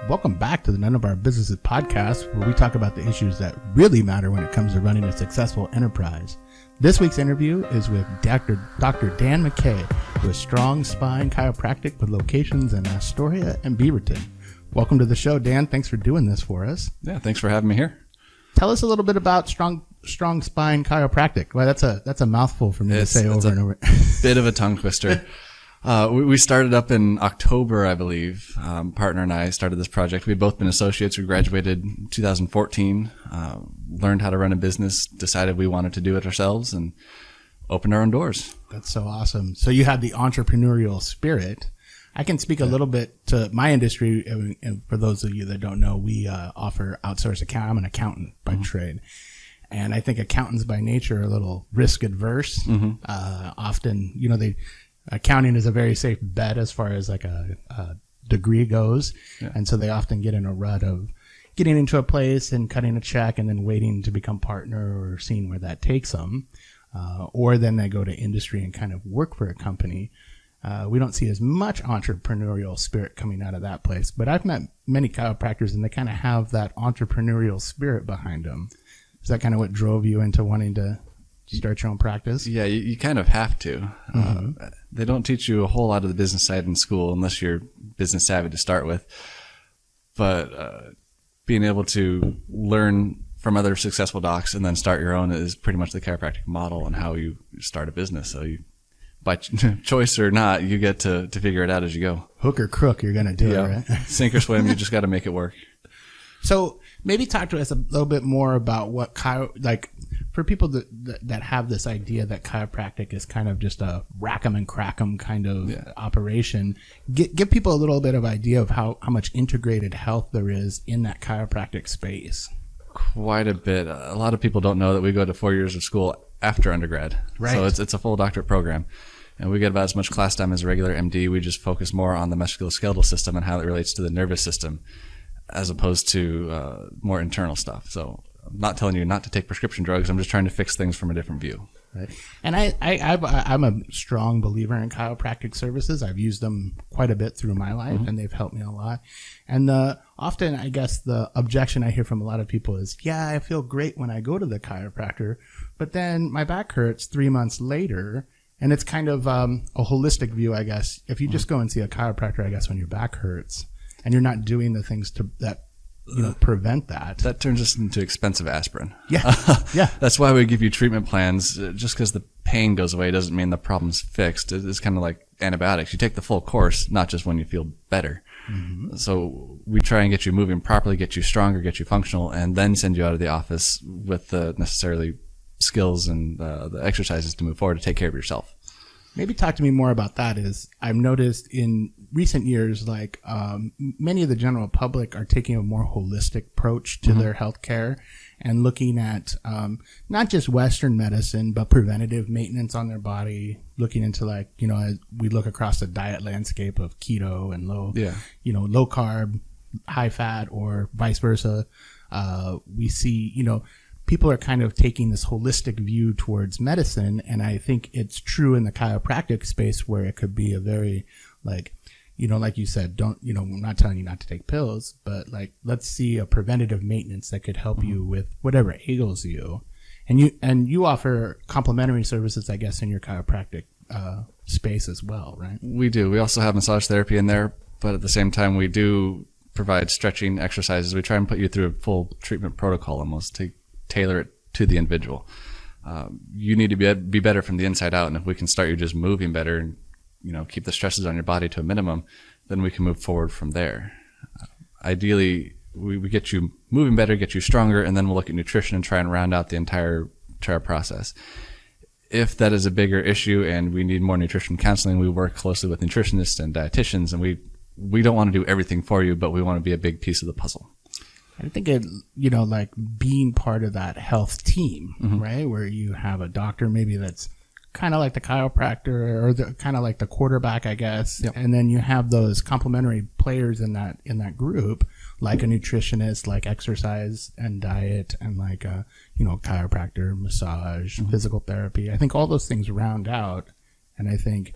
Welcome back to the None of Our Businesses podcast, where we talk about the issues that really matter when it comes to running a successful enterprise. This week's interview is with Dr. Dan MacKay with Strong Spine Chiropractic with locations in Astoria and Beaverton. Welcome to the show, Dan. Thanks for doing this for us. Yeah, thanks for having me here. Tell us a little bit about Strong Spine Chiropractic. Well, that's a mouthful for me to say over and over. Bit of a tongue twister. We started up in October, I believe. Partner and I started this project. We'd both been associates. We graduated in 2014, learned how to run a business, decided we wanted to do it ourselves, and opened our own doors. That's so awesome. So you have the entrepreneurial spirit. I can speak a little bit to my industry. And for those of you that don't know, we offer outsourced accounting. I'm an accountant by trade. And I think accountants by nature are a little risk adverse. Often, accounting is a very safe bet as far as like a degree goes. Yeah. And so they often get in a rut of getting into a place and cutting a check and then waiting to become partner or seeing where that takes them. Or then they go to industry and kind of work for a company. We don't see as much entrepreneurial spirit coming out of that place, but I've met many chiropractors and they kind of have that entrepreneurial spirit behind them. Is that kind of what drove you into wanting to start your own practice? Yeah, you kind of have to. They don't teach you a whole lot of the business side in school unless you're business savvy to start with. But being able to learn from other successful docs and then start your own is pretty much the chiropractic model and how you start a business. So you, by choice or not, you get to figure it out as you go. Hook or crook, you're going to do it, right? Sink or swim, you just got to make it work. So maybe talk to us a little bit more about what for people that have this idea that chiropractic is kind of just a rack 'em and crack 'em kind of operation. Give people a little bit of idea of how much integrated health there is in that chiropractic space. Quite a bit. A lot of people don't know that we go to 4 years of school after undergrad. Right. So it's a full doctorate program. And we get about as much class time as a regular MD. We just focus more on the musculoskeletal system and how it relates to the nervous system, as opposed to more internal stuff. So I'm not telling you not to take prescription drugs. I'm just trying to fix things from a different view. Right. And I'm a strong believer in chiropractic services. I've used them quite a bit through my life, and they've helped me a lot. And often, I guess, the objection I hear from a lot of people is, yeah, I feel great when I go to the chiropractor, but then my back hurts 3 months later. And it's kind of a holistic view, I guess. If you just go and see a chiropractor, I guess, when your back hurts, and you're not doing the things that prevent that. That turns us into expensive aspirin. Yeah. Yeah. That's why we give you treatment plans. Just because the pain goes away doesn't mean the problem's fixed. It's kind of like antibiotics. You take the full course, not just when you feel better. So we try and get you moving properly, get you stronger, get you functional, and then send you out of the office with the necessarily skills and the exercises to move forward to take care of yourself. Maybe talk to me more about that. I've noticed in recent years, many of the general public are taking a more holistic approach to their healthcare and looking at not just Western medicine, but preventative maintenance on their body, looking into as we look across the diet landscape of keto and low carb, high fat, or vice versa. We see, people are kind of taking this holistic view towards medicine. And I think it's true in the chiropractic space where it could be a very like you said, I'm not telling you not to take pills, but let's see a preventative maintenance that could help you with whatever ails you. And you offer complementary services, I guess, in your chiropractic space as well, right? We do. We also have massage therapy in there, but at the same time, we do provide stretching exercises. We try and put you through a full treatment protocol almost to tailor it to the individual. You need to be better from the inside out, and if we can start you just moving better and keep the stresses on your body to a minimum, then we can move forward from there. Ideally, we get you moving better, get you stronger, and then we'll look at nutrition and try and round out the entire process. If that is a bigger issue and we need more nutrition counseling, we work closely with nutritionists and dietitians, and we don't want to do everything for you, but we want to be a big piece of the puzzle. I think being part of that health team, right? Where you have a doctor maybe that's kind of like the chiropractor or kind of like the quarterback, I guess. Yep. And then you have those complementary players in that group, like a nutritionist, like exercise and diet, and like a, chiropractor, massage, physical therapy. I think all those things round out. And I think,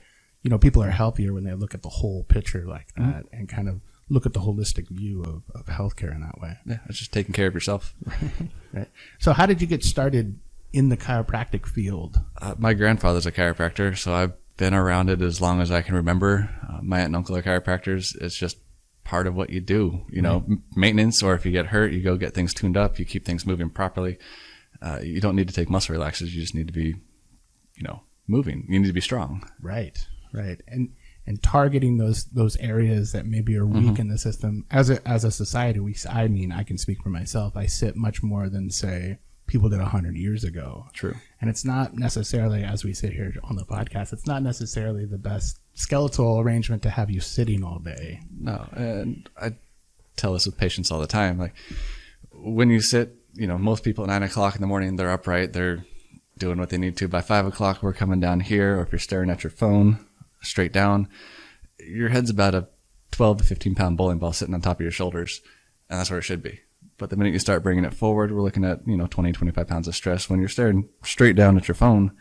people are healthier when they look at the whole picture like that and kind of look at the holistic view of healthcare in that way. Yeah, it's just taking care of yourself. Right. So how did you get started in the chiropractic field? My grandfather's a chiropractor, so I've been around it as long as I can remember. My aunt and uncle are chiropractors. It's just part of what you do, maintenance, or if you get hurt, you go get things tuned up, you keep things moving properly. You don't need to take muscle relaxers. You just need to be, moving. You need to be strong. Right. And targeting those areas that maybe are weak in the system. As a society, I can speak for myself. I sit much more than, say, people did 100 years ago. True. And it's not necessarily, as we sit here on the podcast, it's not necessarily the best skeletal arrangement to have you sitting all day. No. And I tell this with patients all the time. Like, when you sit, most people at 9 o'clock in the morning, they're upright. They're doing what they need to. By 5 o'clock, we're coming down here. Or if you're staring at your phone straight down, your head's about a 12 to 15 pound bowling ball sitting on top of your shoulders. And that's where it should be. But the minute you start bringing it forward, we're looking at, 20, 25 pounds of stress. When you're staring straight down at your phone,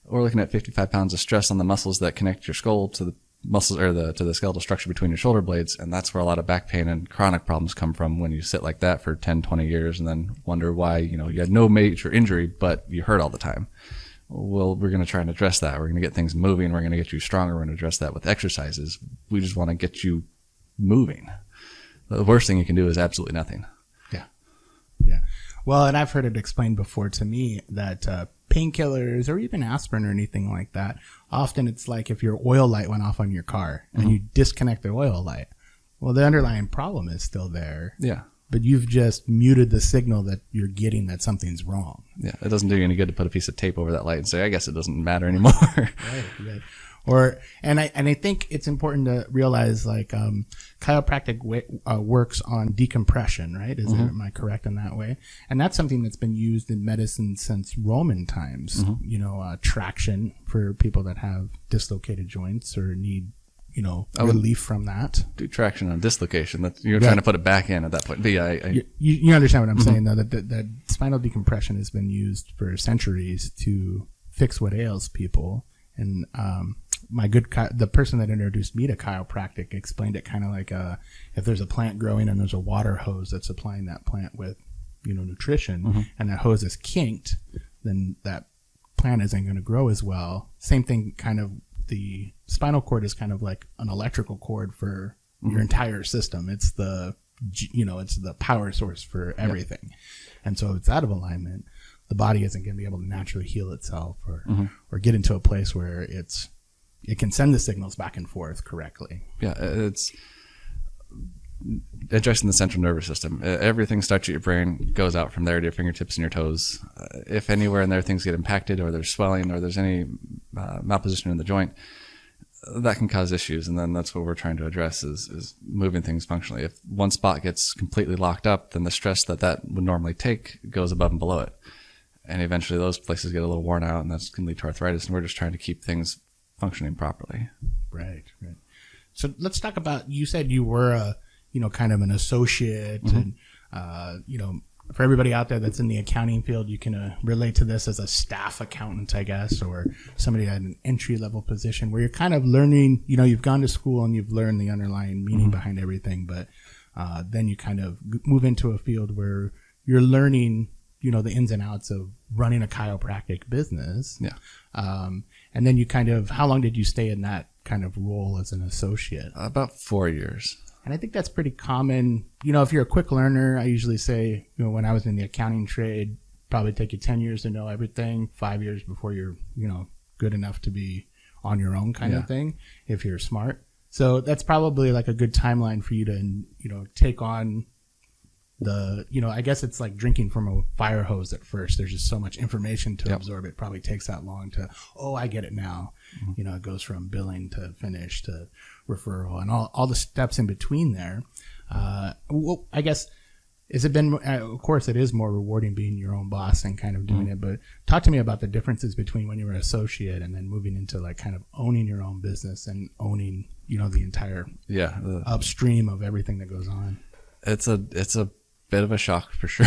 we're looking at 55 pounds of stress on the muscles that connect your skull to the muscles, or to the skeletal structure between your shoulder blades. And that's where a lot of back pain and chronic problems come from, when you sit like that for 10, 20 years and then wonder why, you had no major injury, but you hurt all the time. Well, we're going to try and address that. We're going to get things moving. We're going to get you stronger. We're going to address that with exercises. We just want to get you moving. The worst thing you can do is absolutely nothing. Yeah. Well, and I've heard it explained before to me that painkillers or even aspirin or anything like that, often it's like if your oil light went off on your car and you disconnect the oil light. Well, the underlying problem is still there. Yeah. But you've just muted the signal that you're getting that something's wrong. Yeah. It doesn't do you any good to put a piece of tape over that light and say, I guess it doesn't matter anymore. Right. And I think it's important to realize, like, chiropractic works on decompression, right? Am I correct in that way? And that's something that's been used in medicine since Roman times. Traction for people that have dislocated joints or need, relief from that. Do traction on dislocation. You're trying to put it back in at that point. But yeah, you understand what I'm saying, though, that spinal decompression has been used for centuries to fix what ails people. And the person that introduced me to chiropractic explained it kind of like if there's a plant growing and there's a water hose that's supplying that plant with nutrition, and that hose is kinked, then that plant isn't going to grow as well. Same thing, kind of, the spinal cord is kind of like an electrical cord for your entire system. It's the power source for everything. And so if it's out of alignment, the body isn't going to be able to naturally heal itself or get into a place where it can send the signals back and forth correctly. Yeah, it's addressing the central nervous system. Everything starts at your brain, goes out from there to your fingertips and your toes. If anywhere in there things get impacted, or there's swelling, or there's any malposition in the joint, that can cause issues. And then that's what we're trying to address is moving things functionally. If one spot gets completely locked up, then the stress that would normally take goes above and below it. And eventually those places get a little worn out, and that can lead to arthritis. And we're just trying to keep things functioning properly. Right. So let's talk about, you said you were kind of an associate, and for everybody out there that's in the accounting field, you can relate to this as a staff accountant, I guess, or somebody at an entry level position where you're kind of learning, you've gone to school and you've learned the underlying meaning behind everything, but then you kind of move into a field where you're learning, the ins and outs of running a chiropractic business. Yeah. And then you how long did you stay in that kind of role as an associate? About 4 years. And I think that's pretty common. If you're a quick learner, I usually say, when I was in the accounting trade, probably take you 10 years to know everything, 5 years before you're, good enough to be on your own kind of thing, if you're smart. So that's probably like a good timeline for you to, take on I guess it's like drinking from a fire hose at first. There's just so much information to absorb. It probably takes that long to, I get it now. It goes from billing to finish to referral and all the steps in between there. Well, I guess, of course it is more rewarding being your own boss and kind of doing it, but talk to me about the differences between when you were an associate and then moving into like kind of owning your own business and owning, the entire upstream of everything that goes on. It's a bit of a shock for sure.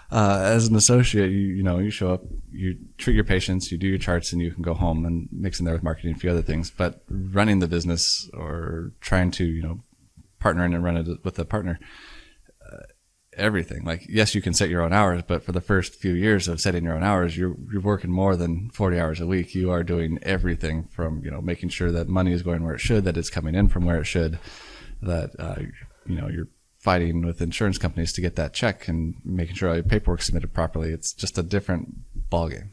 As an associate, you show up, you treat your patients, you do your charts, and you can go home and mix in there with marketing and a few other things. But running the business or trying to, partner in and run it with a partner. Everything, like, yes, you can set your own hours, but for the first few years of setting your own hours, you're working more than 40 hours a week. You are doing everything from, making sure that money is going where it should, that it's coming in from where it should, that, you're fighting with insurance companies to get that check and making sure all your paperwork's submitted properly. It's just a different ballgame.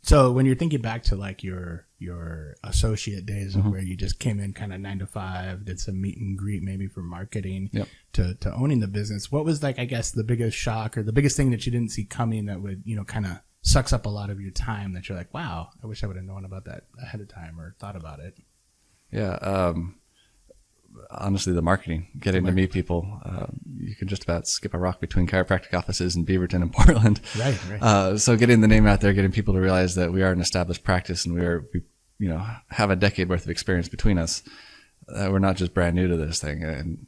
So when you're thinking back to like your associate days of where you just came in kind of 9 to 5, did some meet and greet maybe for marketing to owning the business, what was like, I guess, the biggest shock or the biggest thing that you didn't see coming that would, kind of sucks up a lot of your time that you're like, wow, I wish I would have known about that ahead of time or thought about it? Yeah. Honestly, the marketing, getting to meet people. You can just about skip a rock between chiropractic offices in Beaverton and Portland. Right. So getting the name out there, getting people to realize that we are an established practice and we have a decade worth of experience between us. We're not just brand new to this thing, and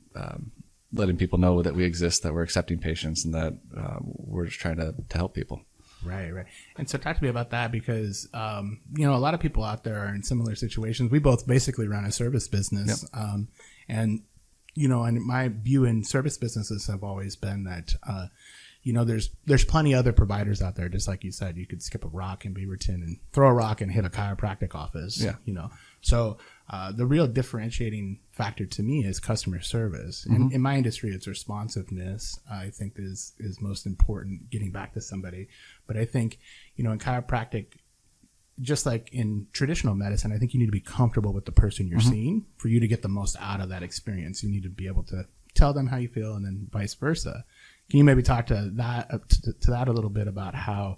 letting people know that we exist, that we're accepting patients, and that we're just trying to help people. Right. And so talk to me about that because, a lot of people out there are in similar situations. We both basically run a service business. And my view in service businesses have always been that, there's plenty of other providers out there. Just like you said, you could skip a rock in Beaverton and throw a rock and hit a chiropractic office. So the real differentiating factor to me is customer service. And in my industry, it's responsiveness. I think is most important, getting back to somebody. But I think, in chiropractic, just like in traditional medicine, I think you need to be comfortable with the person you're seeing for you to get the most out of that experience. You need to be able to tell them how you feel and then vice versa. Can you maybe talk to that a little bit about how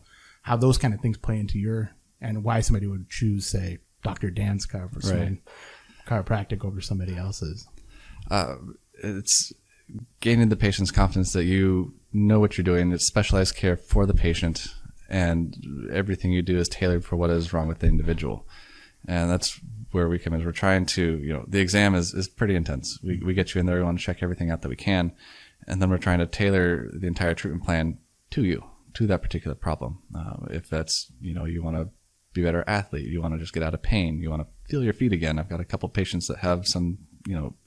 those kind of things play into and why somebody would choose, say, Dr. Dan's chiropractic over somebody else's? It's gaining the patient's confidence that you know what you're doing. It's specialized care for the patient, and everything you do is tailored for what is wrong with the individual. And that's where we come in. We're trying to, the exam is pretty intense. We get you in there, we want to check everything out that we can, and then we're trying to tailor the entire treatment plan to you, to that particular problem. If that's, you want to be a better athlete, you want to just get out of pain, you want to feel your feet again. I've got a couple patients that have some,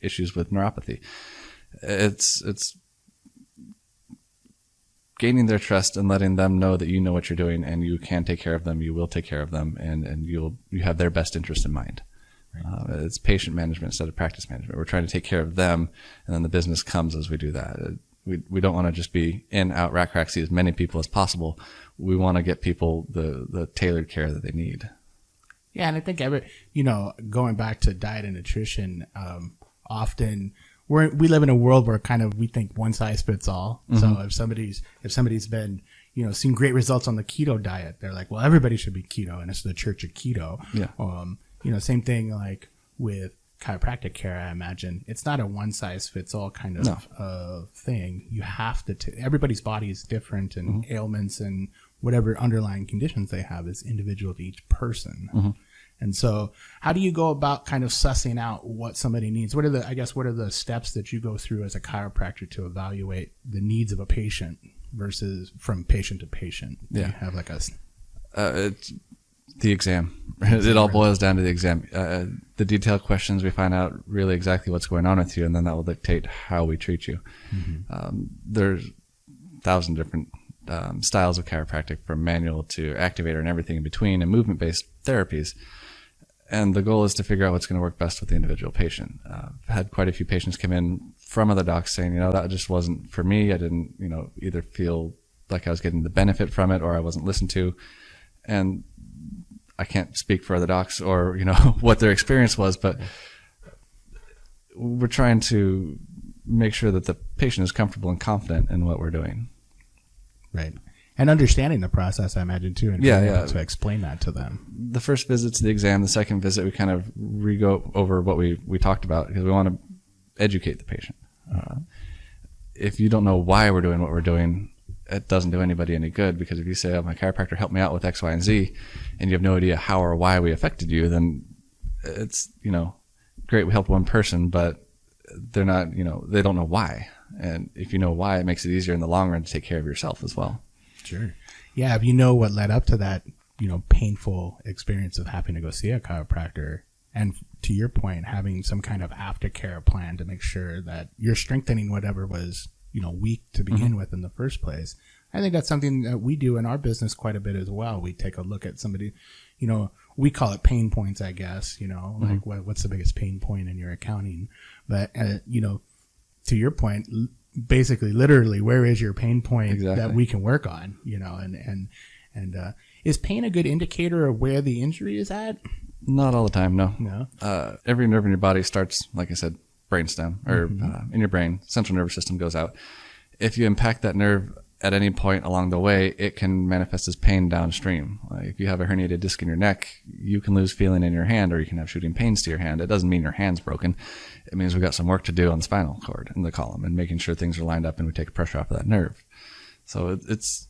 issues with neuropathy. It's gaining their trust and letting them know that you know what you're doing and you can take care of them, you will take care of them, and you have their best interest in mind. Right. It's patient management instead of practice management. We're trying to take care of them, and then the business comes as we do that. We don't want to just be in, out, rack, see as many people as possible. We want to get people the tailored care that they need. Yeah, and I think going back to diet and nutrition, often we live in a world where we think one size fits all. So if somebody's been, seen great results on the keto diet, they're like, well, everybody should be keto, and it's the church of keto. Yeah. Same thing like with chiropractic care. I imagine it's not a one size fits all kind of thing. You have to, everybody's body is different, and ailments and whatever underlying conditions they have is individual to each person. And so how do you go about kind of sussing out what somebody needs? What are the steps that you go through as a chiropractor to evaluate the needs of a patient versus from patient to patient? Do you have like it's the exam. It all boils down to the exam. The detailed questions, we find out really exactly what's going on with you, and then that will dictate how we treat you. There's 1,000 different styles of chiropractic, from manual to activator and everything in between, and movement-based therapies. And the goal is to figure out what's going to work best with the individual patient. I've had quite a few patients come in from other docs saying, that just wasn't for me. I didn't, either feel like I was getting the benefit from it or I wasn't listened to. And I can't speak for other docs or, what their experience was, but we're trying to make sure that the patient is comfortable and confident in what we're doing. Right. And understanding the process, I imagine, too, and to explain that to them. The first visit's the exam. The second visit, we kind of re-go over what we talked about, because we want to educate the patient. If you don't know why we're doing what we're doing, it doesn't do anybody any good, because if you say, my chiropractor helped me out with X, Y, and Z, and you have no idea how or why we affected you, then it's, great, we helped one person, but they're not, they don't know why. And if you know why, it makes it easier in the long run to take care of yourself as well. Sure. Yeah. If you know what led up to that, painful experience of having to go see a chiropractor, and to your point, having some kind of aftercare plan to make sure that you're strengthening whatever was, weak to begin with in the first place. I think that's something that we do in our business quite a bit as well. We take a look at somebody, we call it pain points, I guess, like what's the biggest pain point in your accounting? But, to your point, basically, literally, where is your pain point that we can work on, and is pain a good indicator of where the injury is at? Not all the time, no. Every nerve in your body starts, like I said, brainstem, or in your brain, central nervous system goes out. If you impact that nerve at any point along the way, it can manifest as pain downstream. Like if you have a herniated disc in your neck, you can lose feeling in your hand, or you can have shooting pains to your hand. It doesn't mean your hand's broken. It means we've got some work to do on the spinal cord in the column and making sure things are lined up and we take pressure off of that nerve. So it's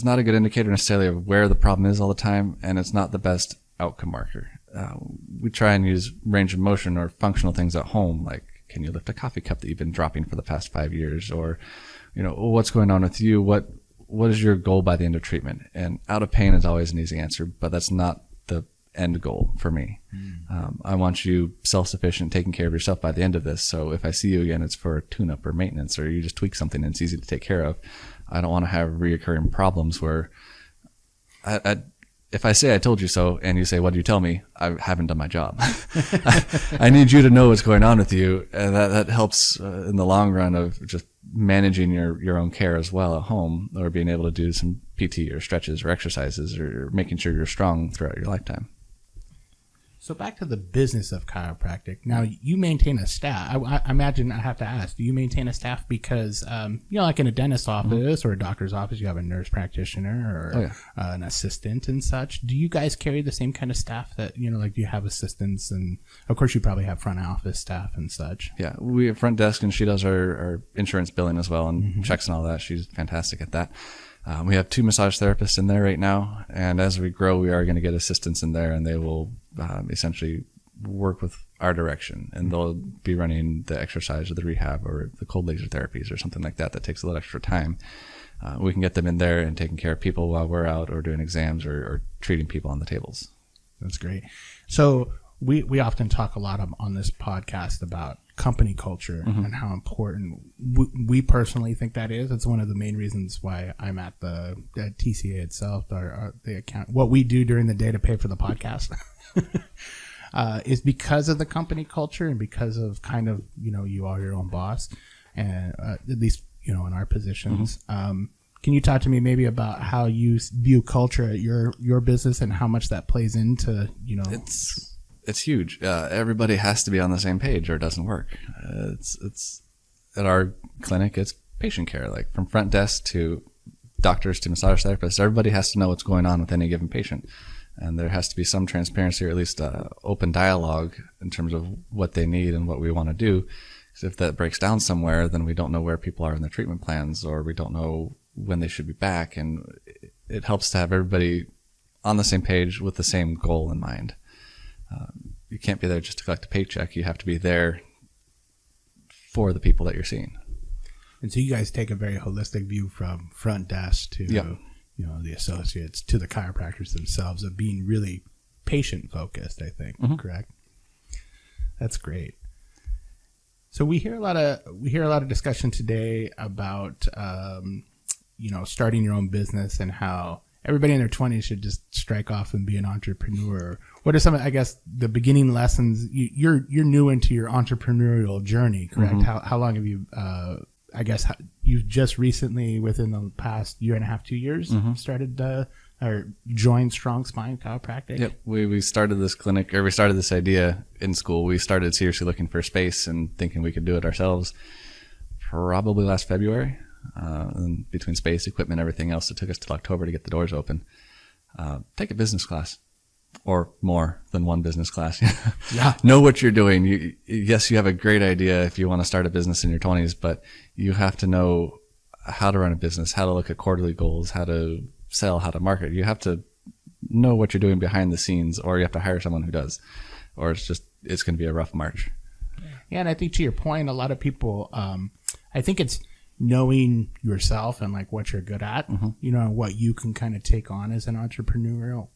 not a good indicator necessarily of where the problem is all the time, and it's not the best outcome marker. We try and use range of motion or functional things at home, like can you lift a coffee cup that you've been dropping for the past 5 years, or what's going on with you? What is your goal by the end of treatment? And out of pain is always an easy answer, but that's not the end goal for me. I want you self-sufficient, taking care of yourself by the end of this. So if I see you again, it's for a tune-up or maintenance, or you just tweak something and it's easy to take care of. I don't want to have reoccurring problems where if I say I told you so and you say, what do you tell me? I haven't done my job. I need you to know what's going on with you. And that helps in the long run of just managing your own care as well at home, or being able to do some PT or stretches or exercises, or making sure you're strong throughout your lifetime. So back to the business of chiropractic. Now, you maintain a staff. I imagine I have to ask, do you maintain a staff because, like in a dentist's office or a doctor's office, you have a nurse practitioner or an assistant and such. Do you guys carry the same kind of staff that, like do you have assistants? And of course, you probably have front office staff and such. Yeah, we have front desk, and she does our insurance billing as well and checks and all that. She's fantastic at that. We have 2 massage therapists in there right now, and as we grow, we are going to get assistants in there, and they will essentially work with our direction, and they'll be running the exercise or the rehab or the cold laser therapies or something like that takes a little extra time. We can get them in there and taking care of people while we're out or doing exams or treating people on the tables. That's great. So we often talk a lot on this podcast about company culture and how important we personally think that is. It's one of the main reasons why I'm at the TCA itself, or the account. What we do during the day to pay for the podcast is because of the company culture and because of kind of, you are your own boss, and at least, in our positions. Can you talk to me maybe about how you view culture at your business and how much that plays into, It's huge. Everybody has to be on the same page or it doesn't work. It's at our clinic, it's patient care, like from front desk to doctors to massage therapists. Everybody has to know what's going on with any given patient. And there has to be some transparency, or at least open dialogue in terms of what they need and what we want to do. Because if that breaks down somewhere, then we don't know where people are in their treatment plans, or we don't know when they should be back. And it helps to have everybody on the same page with the same goal in mind. You can't be there just to collect a paycheck. You have to be there for the people that you're seeing. And so you guys take a very holistic view from front desk to the associates to the chiropractors themselves, of being really patient focused, I think. Correct? That's great. So we hear a lot of discussion today about starting your own business and how everybody in their 20s should just strike off and be an entrepreneur. What are some, I guess, the beginning lessons? You're new into your entrepreneurial journey, correct? How long have you, you've just recently, within the past year and a half, 2 years, started or joined Strong Spine Chiropractic? Yep. We started this clinic, or we started this idea in school. We started seriously looking for space and thinking we could do it ourselves probably last February. And between space, equipment, everything else, it took us till October to get the doors open. Take a business class, or more than one business class. Know what you're doing. Yes, you have a great idea if you want to start a business in your 20s, but you have to know how to run a business, how to look at quarterly goals, how to sell, how to market. You have to know what you're doing behind the scenes, or you have to hire someone who does, or it's going to be a rough march. Yeah, and I think to your point, a lot of people, I think it's knowing yourself and like what you're good at, what you can kind of take on as an entrepreneurial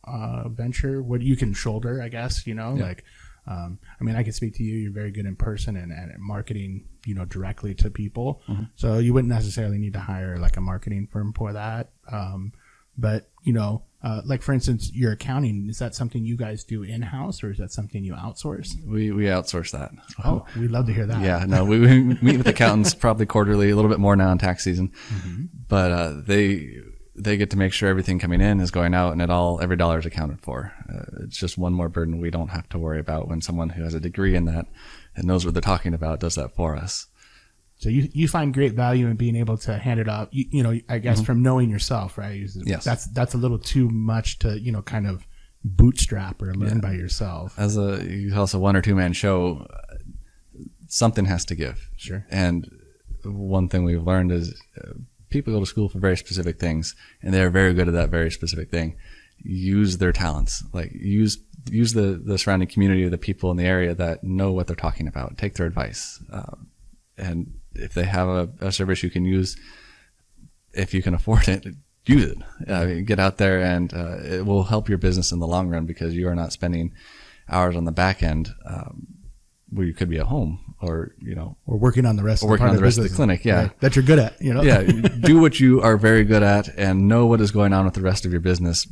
venture, what you can shoulder, I guess, like I mean, I can speak to you. You're very good in person and marketing, directly to people. So you wouldn't necessarily need to hire like a marketing firm for that. But, like for instance, your accounting, is that something you guys do in-house or is that something you outsource? We outsource that. Oh, we'd love to hear that. Yeah, no, we meet with accountants probably quarterly, a little bit more now in tax season, but they get to make sure everything coming in is going out and every dollar is accounted for. It's just one more burden we don't have to worry about when someone who has a degree in that and knows what they're talking about does that for us. So you find great value in being able to hand it off, I guess from knowing yourself, right? Yes. That's a little too much to, kind of bootstrap or learn by yourself. As you tell us a 1 or 2 man show, something has to give. Sure. And one thing we've learned is people go to school for very specific things, and they're very good at that very specific thing. Use their talents, like use the surrounding community of the people in the area that know what they're talking about. Take their advice, and if they have a service you can use, if you can afford it, use it. Get out there, and it will help your business in the long run because you are not spending hours on the back end where you could be at home or working on the rest of the clinic. Yeah. Right, that you're good at, Yeah. Do what you are very good at and know what is going on with the rest of your business.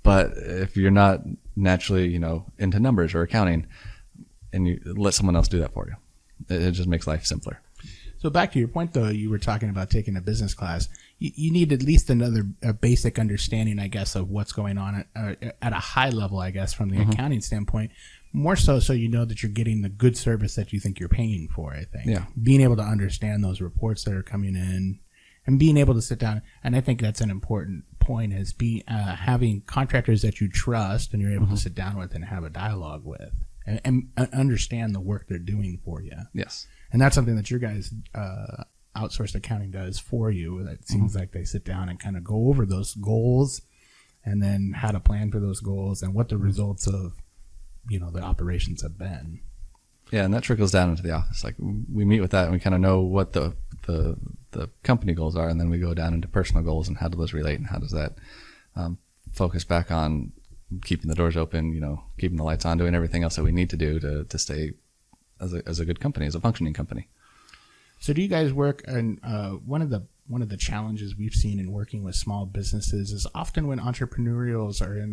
But if you're not naturally, into numbers or accounting, and you let someone else do that for you, it just makes life simpler. So back to your point, though, you were talking about taking a business class. You need at least a basic understanding, I guess, of what's going on at a high level, I guess, from the accounting standpoint. More so you know that you're getting the good service that you think you're paying for, I think. Yeah. Being able to understand those reports that are coming in and being able to sit down. And I think that's an important point is having contractors that you trust and you're able to sit down with and have a dialogue with and understand the work they're doing for you. Yes. And that's something that your guys' outsourced accounting does for you. It seems like they sit down and kind of go over those goals and then how to plan for those goals and what the results of the operations have been. Yeah, and that trickles down into the office. Like we meet with that and we kind of know what the company goals are, and then we go down into personal goals and how do those relate and how does that focus back on keeping the doors open, keeping the lights on, doing everything else that we need to do to stay as a good company, as a functioning company. So do you guys work on one of the challenges we've seen in working with small businesses is often when entrepreneurs are in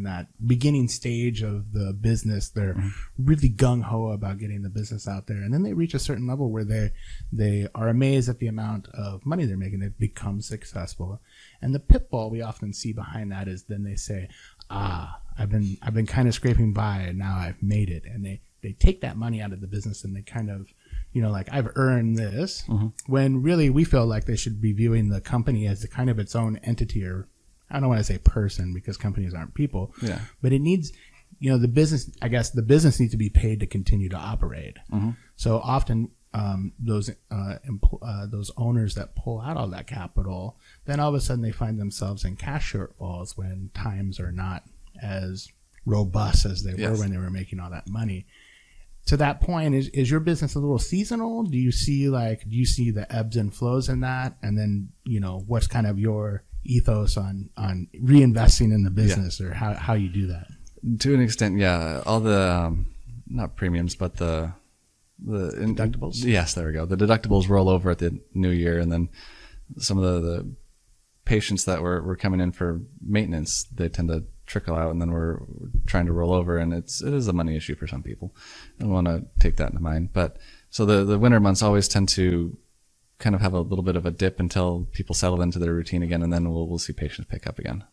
that beginning stage of the business, they're really gung-ho about getting the business out there. And then they reach a certain level where they are amazed at the amount of money they're making. They've become successful. And the pitfall we often see behind that is then they say, I've been kind of scraping by and now I've made it. And they take that money out of the business and they kind of, like I've earned this, when really we feel like they should be viewing the company as a kind of its own entity, or I don't want to say person because companies aren't people, but it needs, the business, I guess the business needs to be paid to continue to operate. So often those owners that pull out all that capital, then all of a sudden they find themselves in cash shortfalls when times are not as robust as they were when they were making all that money. To that point, is your business a little seasonal? Do you see the ebbs and flows in that? And then, what's kind of your ethos on reinvesting in the business or how you do that? To an extent, yeah. All the, not premiums, but the deductibles? Yes, there we go. The deductibles roll over at the new year. And then some of the patients that were coming in for maintenance, they tend to trickle out, and then we're trying to roll over, and it is a money issue for some people. I want to take that into mind. But so the winter months always tend to kind of have a little bit of a dip until people settle into their routine again, and then we'll see patients pick up again.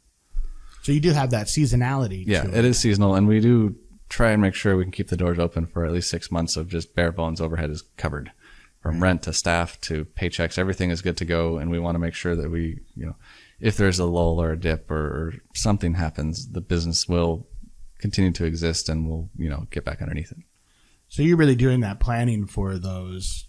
So you do have that seasonality. Yeah, it is seasonal, and we do try and make sure we can keep the doors open for at least 6 months of just bare bones overhead is covered. From rent to staff to paychecks, everything is good to go, and we want to make sure that we, if there's a lull or a dip or something happens, the business will continue to exist and we'll, get back underneath it. So you're really doing that planning for those,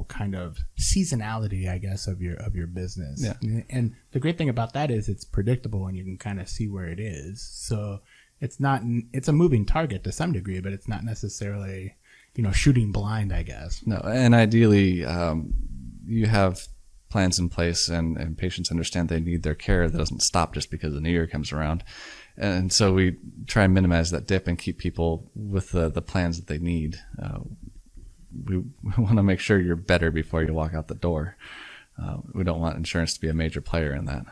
kind of seasonality, I guess, of your business. Yeah. And the great thing about that is it's predictable and you can kind of see where it is. So it's a moving target to some degree, but it's not necessarily, shooting blind, I guess. No, and ideally, you have plans in place and patients understand they need their care. That doesn't stop just because the new year comes around. And so we try and minimize that dip and keep people with the plans that they need. We want to make sure you're better before you walk out the door. We don't want insurance to be a major player in that.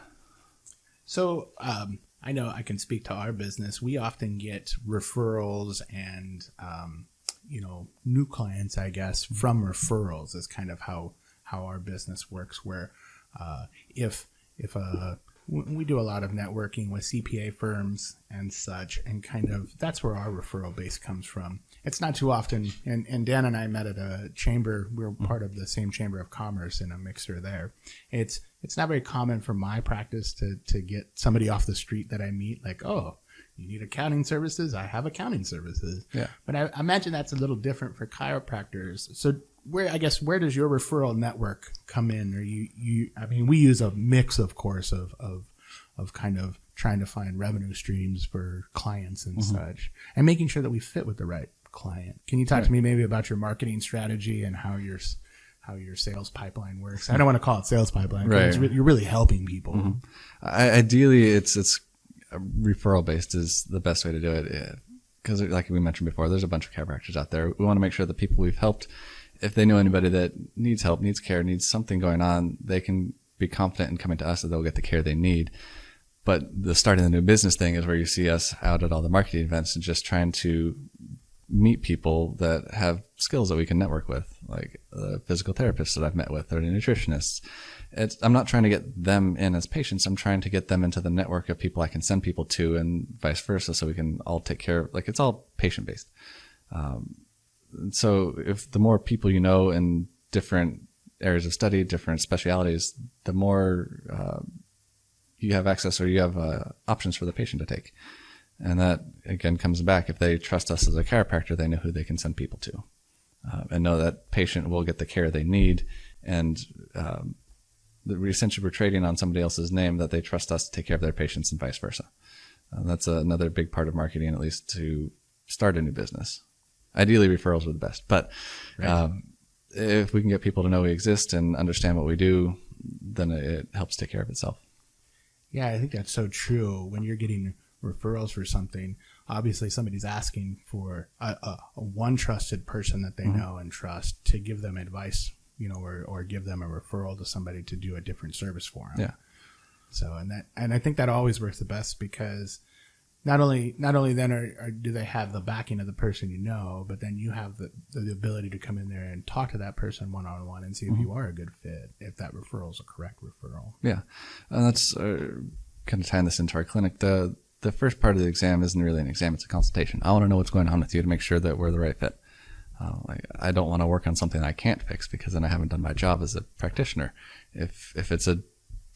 So I know I can speak to our business. We often get referrals and, new clients, I guess, from referrals is kind of how our business works, where if we do a lot of networking with CPA firms and such, and kind of that's where our referral base comes from. It's not too often, and Dan and I met at a chamber. We're part of the same chamber of commerce in a mixer there. It's not very common for my practice to get somebody off the street that I meet like, oh, you need accounting services? I have accounting services. Yeah. But I imagine that's a little different for chiropractors. So where does your referral network come in? Or we use a mix, of course, of kind of trying to find revenue streams for clients and such, and making sure that we fit with the right client. Can you talk to me maybe about your marketing strategy and how your sales pipeline works? I don't want to call it sales pipeline. Right. You're really helping people. Ideally, it's referral based is the best way to do it. Because like we mentioned before, there's a bunch of chiropractors out there. We want to make sure the people we've helped, if they know anybody that needs help, needs care, needs something going on, they can be confident in coming to us that they'll get the care they need. But the starting the new business thing is where you see us out at all the marketing events and just trying to meet people that have skills that we can network with, like the physical therapists that I've met with or the nutritionists. I'm not trying to get them in as patients. I'm trying to get them into the network of people I can send people to and vice versa, so we can all take care of, like, it's all patient based. So if the more people you know in different areas of study, different specialities, the more you have access, or you have options for the patient to take. And that, again, comes back. If they trust us as a chiropractor, they know who they can send people to, and know that patient will get the care they need. And essentially we're trading on somebody else's name, that they trust us to take care of their patients and vice versa. That's another big part of marketing, at least to start a new business. Ideally, referrals are the best. But if we can get people to know we exist and understand what we do, then it helps take care of itself. Yeah, I think that's so true. When you're getting referrals for something, obviously somebody's asking for a one trusted person that they know and trust to give them advice, or give them a referral to somebody to do a different service for them. Yeah. So, and I think that always works the best, because not only then do they have the backing of the person but then you have the ability to come in there and talk to that person one-on-one and see if you are a good fit, if that referral is a correct referral. Yeah. And that's kind of tying this into our clinic. The first part of the exam isn't really an exam, it's a consultation. I want to know what's going on with you to make sure that we're the right fit. I don't want to work on something I can't fix, because then I haven't done my job as a practitioner. If it's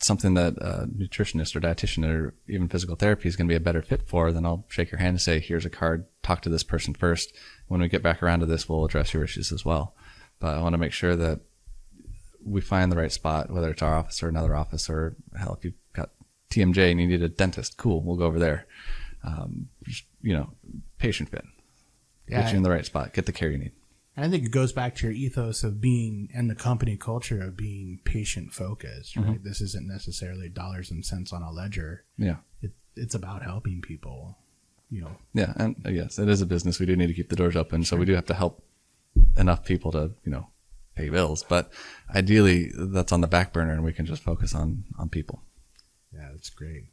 something that a nutritionist or dietitian or even physical therapy is going to be a better fit for, then I'll shake your hand and say, here's a card, talk to this person first. When we get back around to this, we'll address your issues as well. But I want to make sure that we find the right spot, whether it's our office or another office, or hell, if you've got TMJ and you need a dentist, cool, we'll go over there. Patient fit. Get you in the right spot. Get the care you need. I think it goes back to your ethos of being, and the company culture of being patient focused, right? This isn't necessarily dollars and cents on a ledger. Yeah. It's about helping people, Yeah. And yes, it is a business. We do need to keep the doors open. So we do have to help enough people to, pay bills. But ideally, that's on the back burner and we can just focus on people. Yeah, that's great.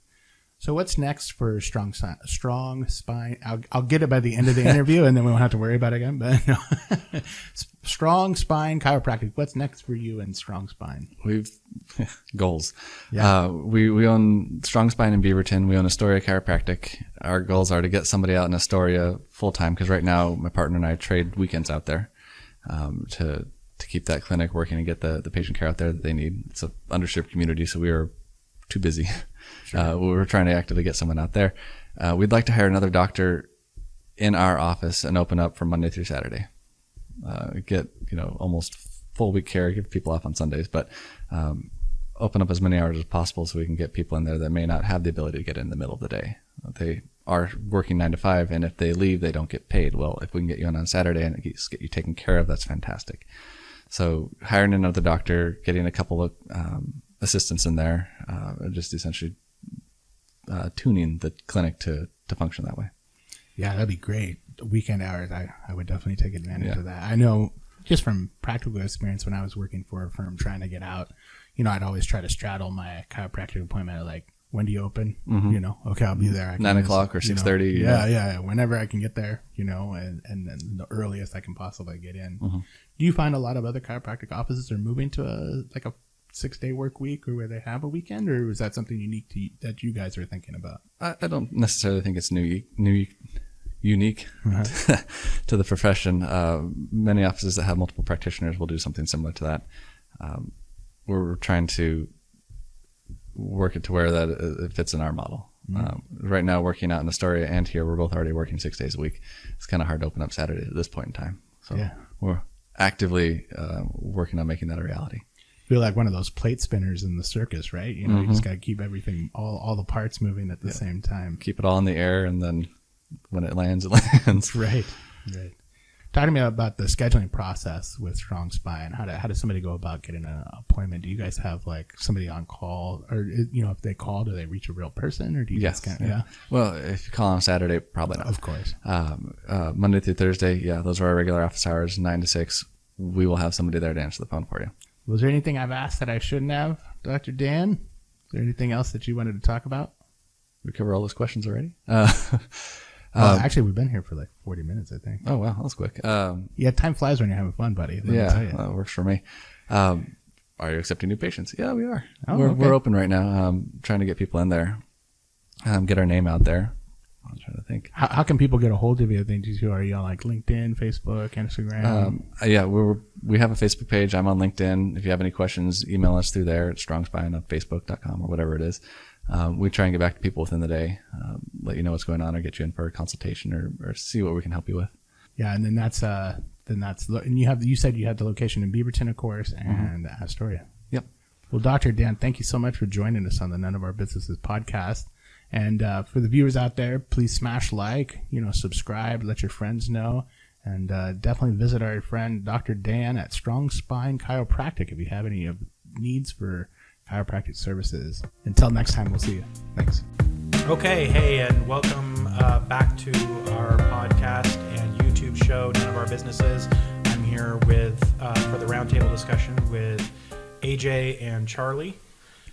So what's next for Strong Spine? I'll get it by the end of the interview, and then we won't have to worry about it again. But no. Strong Spine Chiropractic. What's next for you in Strong Spine? We've goals. Yeah. We own Strong Spine in Beaverton. We own Astoria Chiropractic. Our goals are to get somebody out in Astoria full time, because right now my partner and I trade weekends out there to keep that clinic working and get the patient care out there that they need. It's an underserved community, so we are too busy. Sure. We're trying to actively get someone out there. We'd like to hire another doctor in our office and open up from Monday through Saturday. Get almost full week care, give people off on Sundays, but open up as many hours as possible so we can get people in there that may not have the ability to get in the middle of the day. They are working 9 to 5, and if they leave, they don't get paid. Well, if we can get you in on Saturday and get you taken care of, that's fantastic. So hiring another doctor, getting a couple of assistants in there, just essentially tuning the clinic to function that way. Yeah, that'd be great. Weekend hours, I would definitely take advantage of that. I know just from practical experience when I was working for a firm trying to get out, I'd always try to straddle my chiropractic appointment at like, when do you open? Okay, I'll be there. 9 o'clock or 6:30. Yeah. Whenever I can get there, and the earliest I can possibly get in. Do you find a lot of other chiropractic offices are moving to a 6-day work week, or where they have a weekend, or is that something unique that you guys are thinking about? I don't necessarily think it's unique to the profession. Many offices that have multiple practitioners will do something similar to that. We're trying to work it to where that it fits in our model. Right now, working out in Astoria and here, we're both already working 6 days a week. It's kind of hard to open up Saturday at this point in time. So we're actively working on making that a reality. Feel like one of those plate spinners in the circus, right? You just got to keep everything, all the parts moving at the same time. Keep it all in the air, and then when it lands, it lands. Right. Talk to me about the scheduling process with Strong Spine. How does somebody go about getting an appointment? Do you guys have like somebody on call, or if they call, do they reach a real person, or do you just Well, if you call on Saturday, probably not. Of course. Monday through Thursday, those are our regular office hours, 9 to 6. We will have somebody there to answer the phone for you. Was there anything I've asked that I shouldn't have, Dr. Dan? Is there anything else that you wanted to talk about? We cover all those questions already. Actually, we've been here for like 40 minutes, I think. Oh, wow. That was quick. Time flies when you're having fun, buddy. That works for me. Are you accepting new patients? Yeah, we are. Oh, we're open right now, trying to get people in there, get our name out there. I'm trying to think. How can people get a hold of you? Are you on like LinkedIn, Facebook, Instagram? We have a Facebook page. I'm on LinkedIn. If you have any questions, email us through there at strongspine.facebook.com or whatever it is. We try and get back to people within the day, let you know what's going on, or get you in for a consultation, or see what we can help you with. Yeah, and then and you said you had the location in Beaverton, of course, and Astoria. Yep. Well, Dr. Dan, thank you so much for joining us on the None of Our Businesses podcast. And for the viewers out there, please smash like, subscribe, let your friends know, and definitely visit our friend Dr. Dan at Strong Spine Chiropractic if you have any needs for chiropractic services. Until next time, we'll see you. Thanks. Okay, hey, and welcome back to our podcast and YouTube show, None of Our Businesses. I'm here with for the roundtable discussion with AJ and Charlie.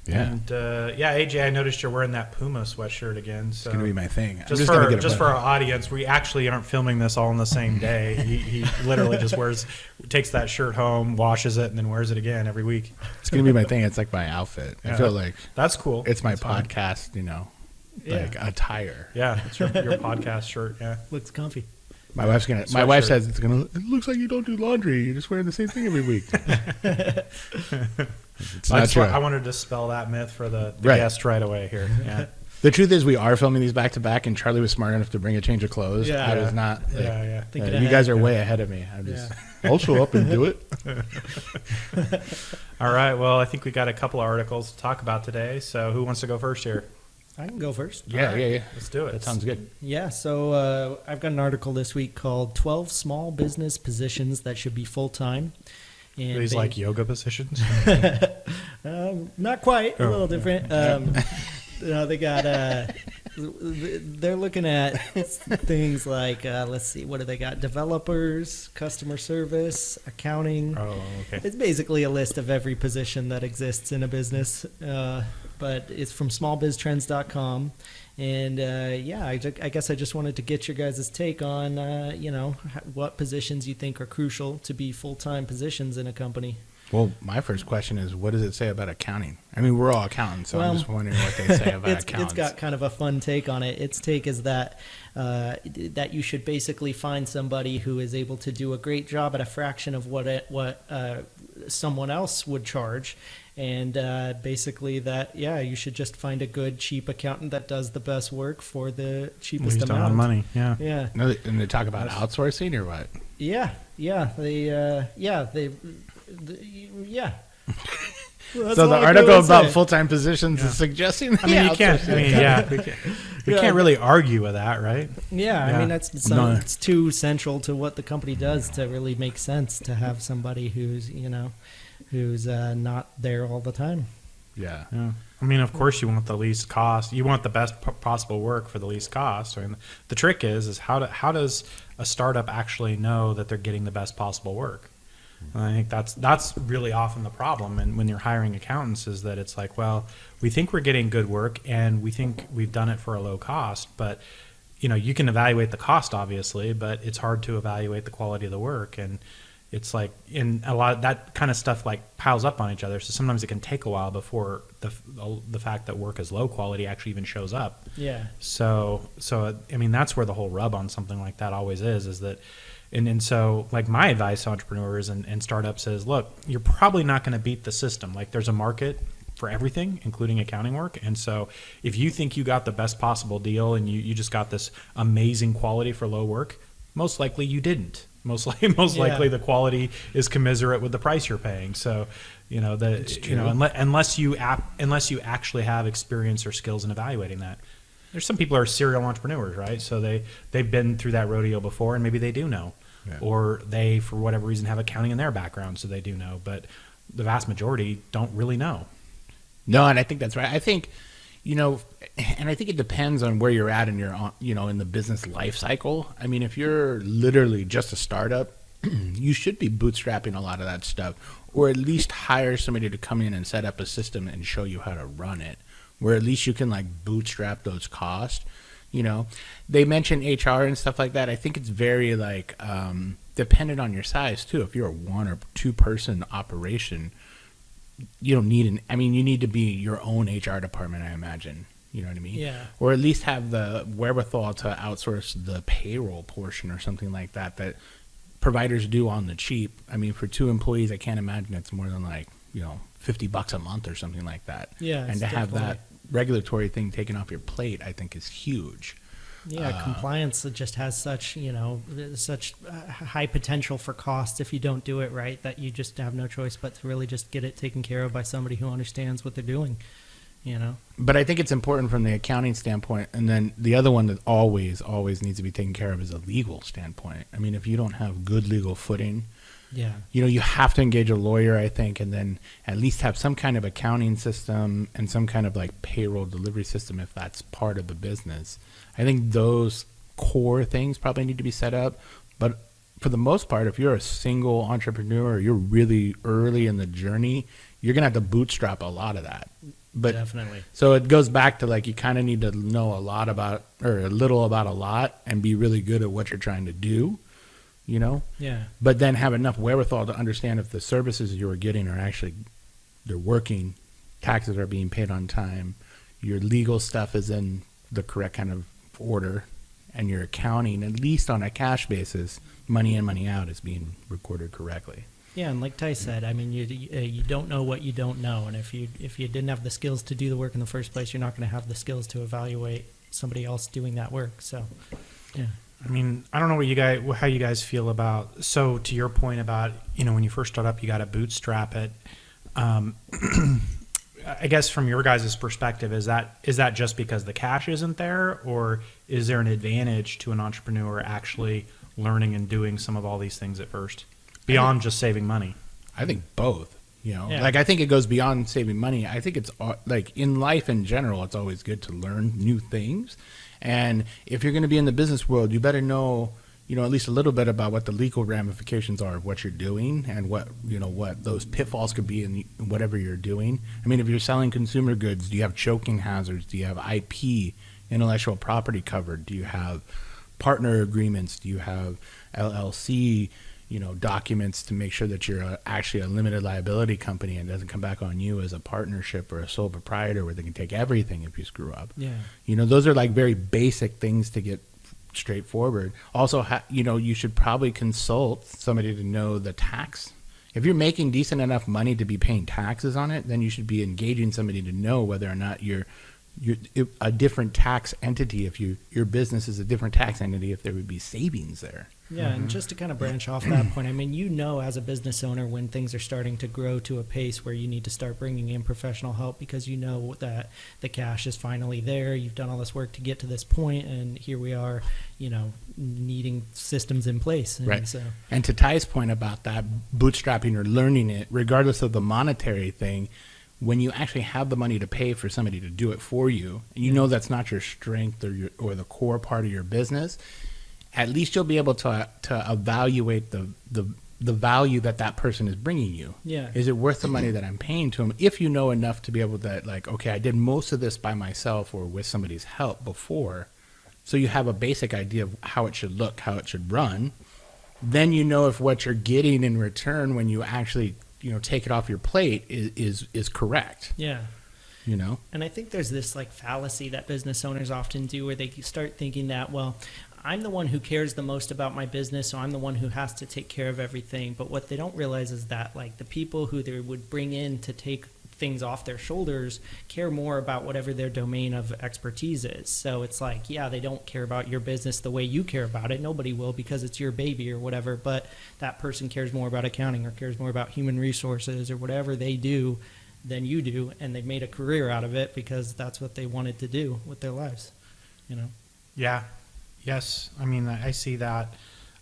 Yeah. And AJ, I noticed you're wearing that Puma sweatshirt again. So it's gonna be my thing. Just for our audience, we actually aren't filming this all on the same day. He literally just takes that shirt home, washes it, and then wears it again every week. It's gonna be my thing. It's like my outfit. I feel like that's cool. It's my podcast, attire. Yeah, it's your podcast shirt. Yeah, looks comfy. My wife says it looks like you don't do laundry. You're just wearing the same thing every week. It's not true. I wanted to dispel that myth for the guest right away here. Yeah. The truth is, we are filming these back to back, and Charlie was smart enough to bring a change of clothes. Yeah, I was not. You guys are way ahead of me. I'm just. I'll show up and do it. All right. Well, I think we got a couple of articles to talk about today. So, who wants to go first here? I can go first. Yeah. Let's do it. That sounds good. Yeah, so I've got an article this week called 12 Small Business Positions That Should Be Full-Time. And these like yoga positions? Not quite. A little different. They got... they're looking at things like, let's see, what do they got? Developers, customer service, accounting. Oh, okay. It's basically a list of every position that exists in a business. But it's from smallbiztrends.com. And, I guess I just wanted to get your guys' take on, what positions you think are crucial to be full-time positions in a company. Well, my first question is, what does it say about accounting? I mean, we're all accountants, so I'm just wondering what they say about accountants. It's got kind of a fun take on it. Its take is that you should basically find somebody who is able to do a great job at a fraction of what someone else would charge. And basically that, you should just find a good, cheap accountant that does the best work for the cheapest amount of money. Yeah. Yeah. No, and they talk about outsourcing or what? Yeah. Well, so the article about full-time positions is suggesting that you can't. We can't really argue with that, right? Yeah, I mean it's too central to what the company does to really make sense to have somebody who's not there all the time. Yeah. Yeah. I mean, of course, you want the least cost. You want the best possible work for the least cost. And the trick is how does a startup actually know that they're getting the best possible work? And I think that's really often the problem. And when you're hiring accountants, is that it's like, well, we think we're getting good work, and we think we've done it for a low cost. But you can evaluate the cost, obviously, but it's hard to evaluate the quality of the work. And it's like, in a lot of that kind of stuff like piles up on each other. So sometimes it can take a while before the fact that work is low quality actually even shows up. Yeah. So I mean, that's where the whole rub on something like that always is that, and so like my advice to entrepreneurs and startups is, look, you're probably not going to beat the system. Like there's a market for everything, including accounting work. And so if you think you got the best possible deal and you just got this amazing quality for low work, most likely you didn't. Most likely the quality is commensurate with the price you're paying. So, unless you actually have experience or skills in evaluating that. There's some people who are serial entrepreneurs, right? So they've been through that rodeo before, and maybe they do know. Yeah. Or they, for whatever reason, have accounting in their background, so they do know. But the vast majority don't really know. No, and I think that's right. I think, and I think it depends on where you're at in your, in the business life cycle. I mean, if you're literally just a startup, you should be bootstrapping a lot of that stuff, or at least hire somebody to come in and set up a system and show you how to run it, where at least you can like bootstrap those costs. They mention HR and stuff like that. I think it's very like dependent on your size too. If you're a 1 or 2 person operation, you don't need you need to be your own HR department, I imagine. You know what I mean? Yeah. Or at least have the wherewithal to outsource the payroll portion or something like that providers do on the cheap. I mean, for 2 employees, I can't imagine it's more than like, $50 a month or something like that. Yeah. And to have that regulatory thing taken off your plate, I think is huge. Yeah, compliance just has such high potential for costs if you don't do it right, that you just have no choice but to really just get it taken care of by somebody who understands what they're doing. But I think it's important from the accounting standpoint, and then the other one that always needs to be taken care of is a legal standpoint. I mean, if you don't have good legal footing, you have to engage a lawyer, I think, and then at least have some kind of accounting system and some kind of like payroll delivery system if that's part of the business. I think those core things probably need to be set up. But for the most part, if you're a single entrepreneur or you're really early in the journey, you're going to have to bootstrap a lot of that. But definitely. So it goes back to like you kind of need to know a little about a lot and be really good at what you're trying to do. Yeah. But then have enough wherewithal to understand if the services you are getting are actually, they're working, taxes are being paid on time, your legal stuff is in the correct kind of order, and your accounting, at least on a cash basis, money in, money out, is being recorded correctly. Yeah, and like Ty said, I mean, you don't know what you don't know, and if you didn't have the skills to do the work in the first place, you're not going to have the skills to evaluate somebody else doing that work. So, yeah. I mean, I don't know how you guys feel about. So to your point about when you first start up, you got to bootstrap it. I guess from your guys' perspective, is that just because the cash isn't there, or is there an advantage to an entrepreneur actually learning and doing some of all these things at first, beyond just saving money? I think both. Like I think it goes beyond saving money. I think it's like in life in general, it's always good to learn new things. And if you're going to be in the business world, you better know, at least a little bit about what the legal ramifications are of what you're doing and what those pitfalls could be in whatever you're doing. I mean, if you're selling consumer goods, do you have choking hazards? Do you have IP, intellectual property covered? Do you have partner agreements? Do you have LLC, documents to make sure that you're actually a limited liability company and it doesn't come back on you as a partnership or a sole proprietor where they can take everything if you screw up. Yeah. Those are like very basic things to get straightforward. Also, you should probably consult somebody to know the tax. If you're making decent enough money to be paying taxes on it, then you should be engaging somebody to know whether or not you're a different tax entity. If your business is a different tax entity, if there would be savings there. Yeah, and just to kind of branch off that point, I mean, as a business owner when things are starting to grow to a pace where you need to start bringing in professional help because you know that the cash is finally there. You've done all this work to get to this point, and here we are, needing systems in place. And right. So. And to Ty's point about that, bootstrapping or learning it, regardless of the monetary thing, when you actually have the money to pay for somebody to do it for you, and you know that's not your strength or the core part of your business, at least you'll be able to evaluate the value that person is bringing you. Yeah. Is it worth the money that I'm paying to them? If you know enough to be able to, like, okay, I did most of this by myself or with somebody's help before, so you have a basic idea of how it should look, how it should run. Then you know if what you're getting in return when you actually, take it off your plate is correct. Yeah. And I think there's this like fallacy that business owners often do where they start thinking that, well, I'm the one who cares the most about my business, so I'm the one who has to take care of everything. But what they don't realize is that like the people who they would bring in to take things off their shoulders care more about whatever their domain of expertise is. So it's like, yeah, they don't care about your business the way you care about it. Nobody will, because it's your baby or whatever, but that person cares more about accounting or cares more about human resources or whatever they do than you do, and they've made a career out of it because that's what they wanted to do with their lives. Yeah. Yes. I mean, I see that.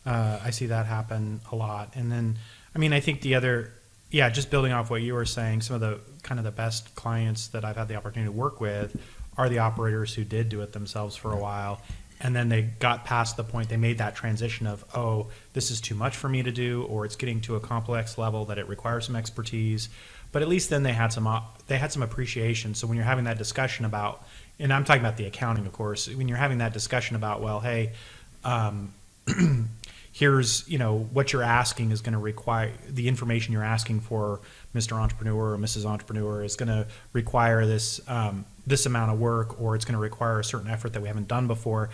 I see that happen a lot. And then, I mean, I think just building off what you were saying, some of the kind of the best clients that I've had the opportunity to work with are the operators who did do it themselves for a while. And then they got past the point, they made that transition of, oh, this is too much for me to do, or it's getting to a complex level that it requires some expertise. But at least then they had some appreciation. So when you're having that discussion about, and I'm talking about the accounting, of course, when you're having that discussion about, well, hey, here's, what you're asking is going to require, the information you're asking for Mr. Entrepreneur or Mrs. Entrepreneur is going to require this amount of work, or it's going to require a certain effort that we haven't done before.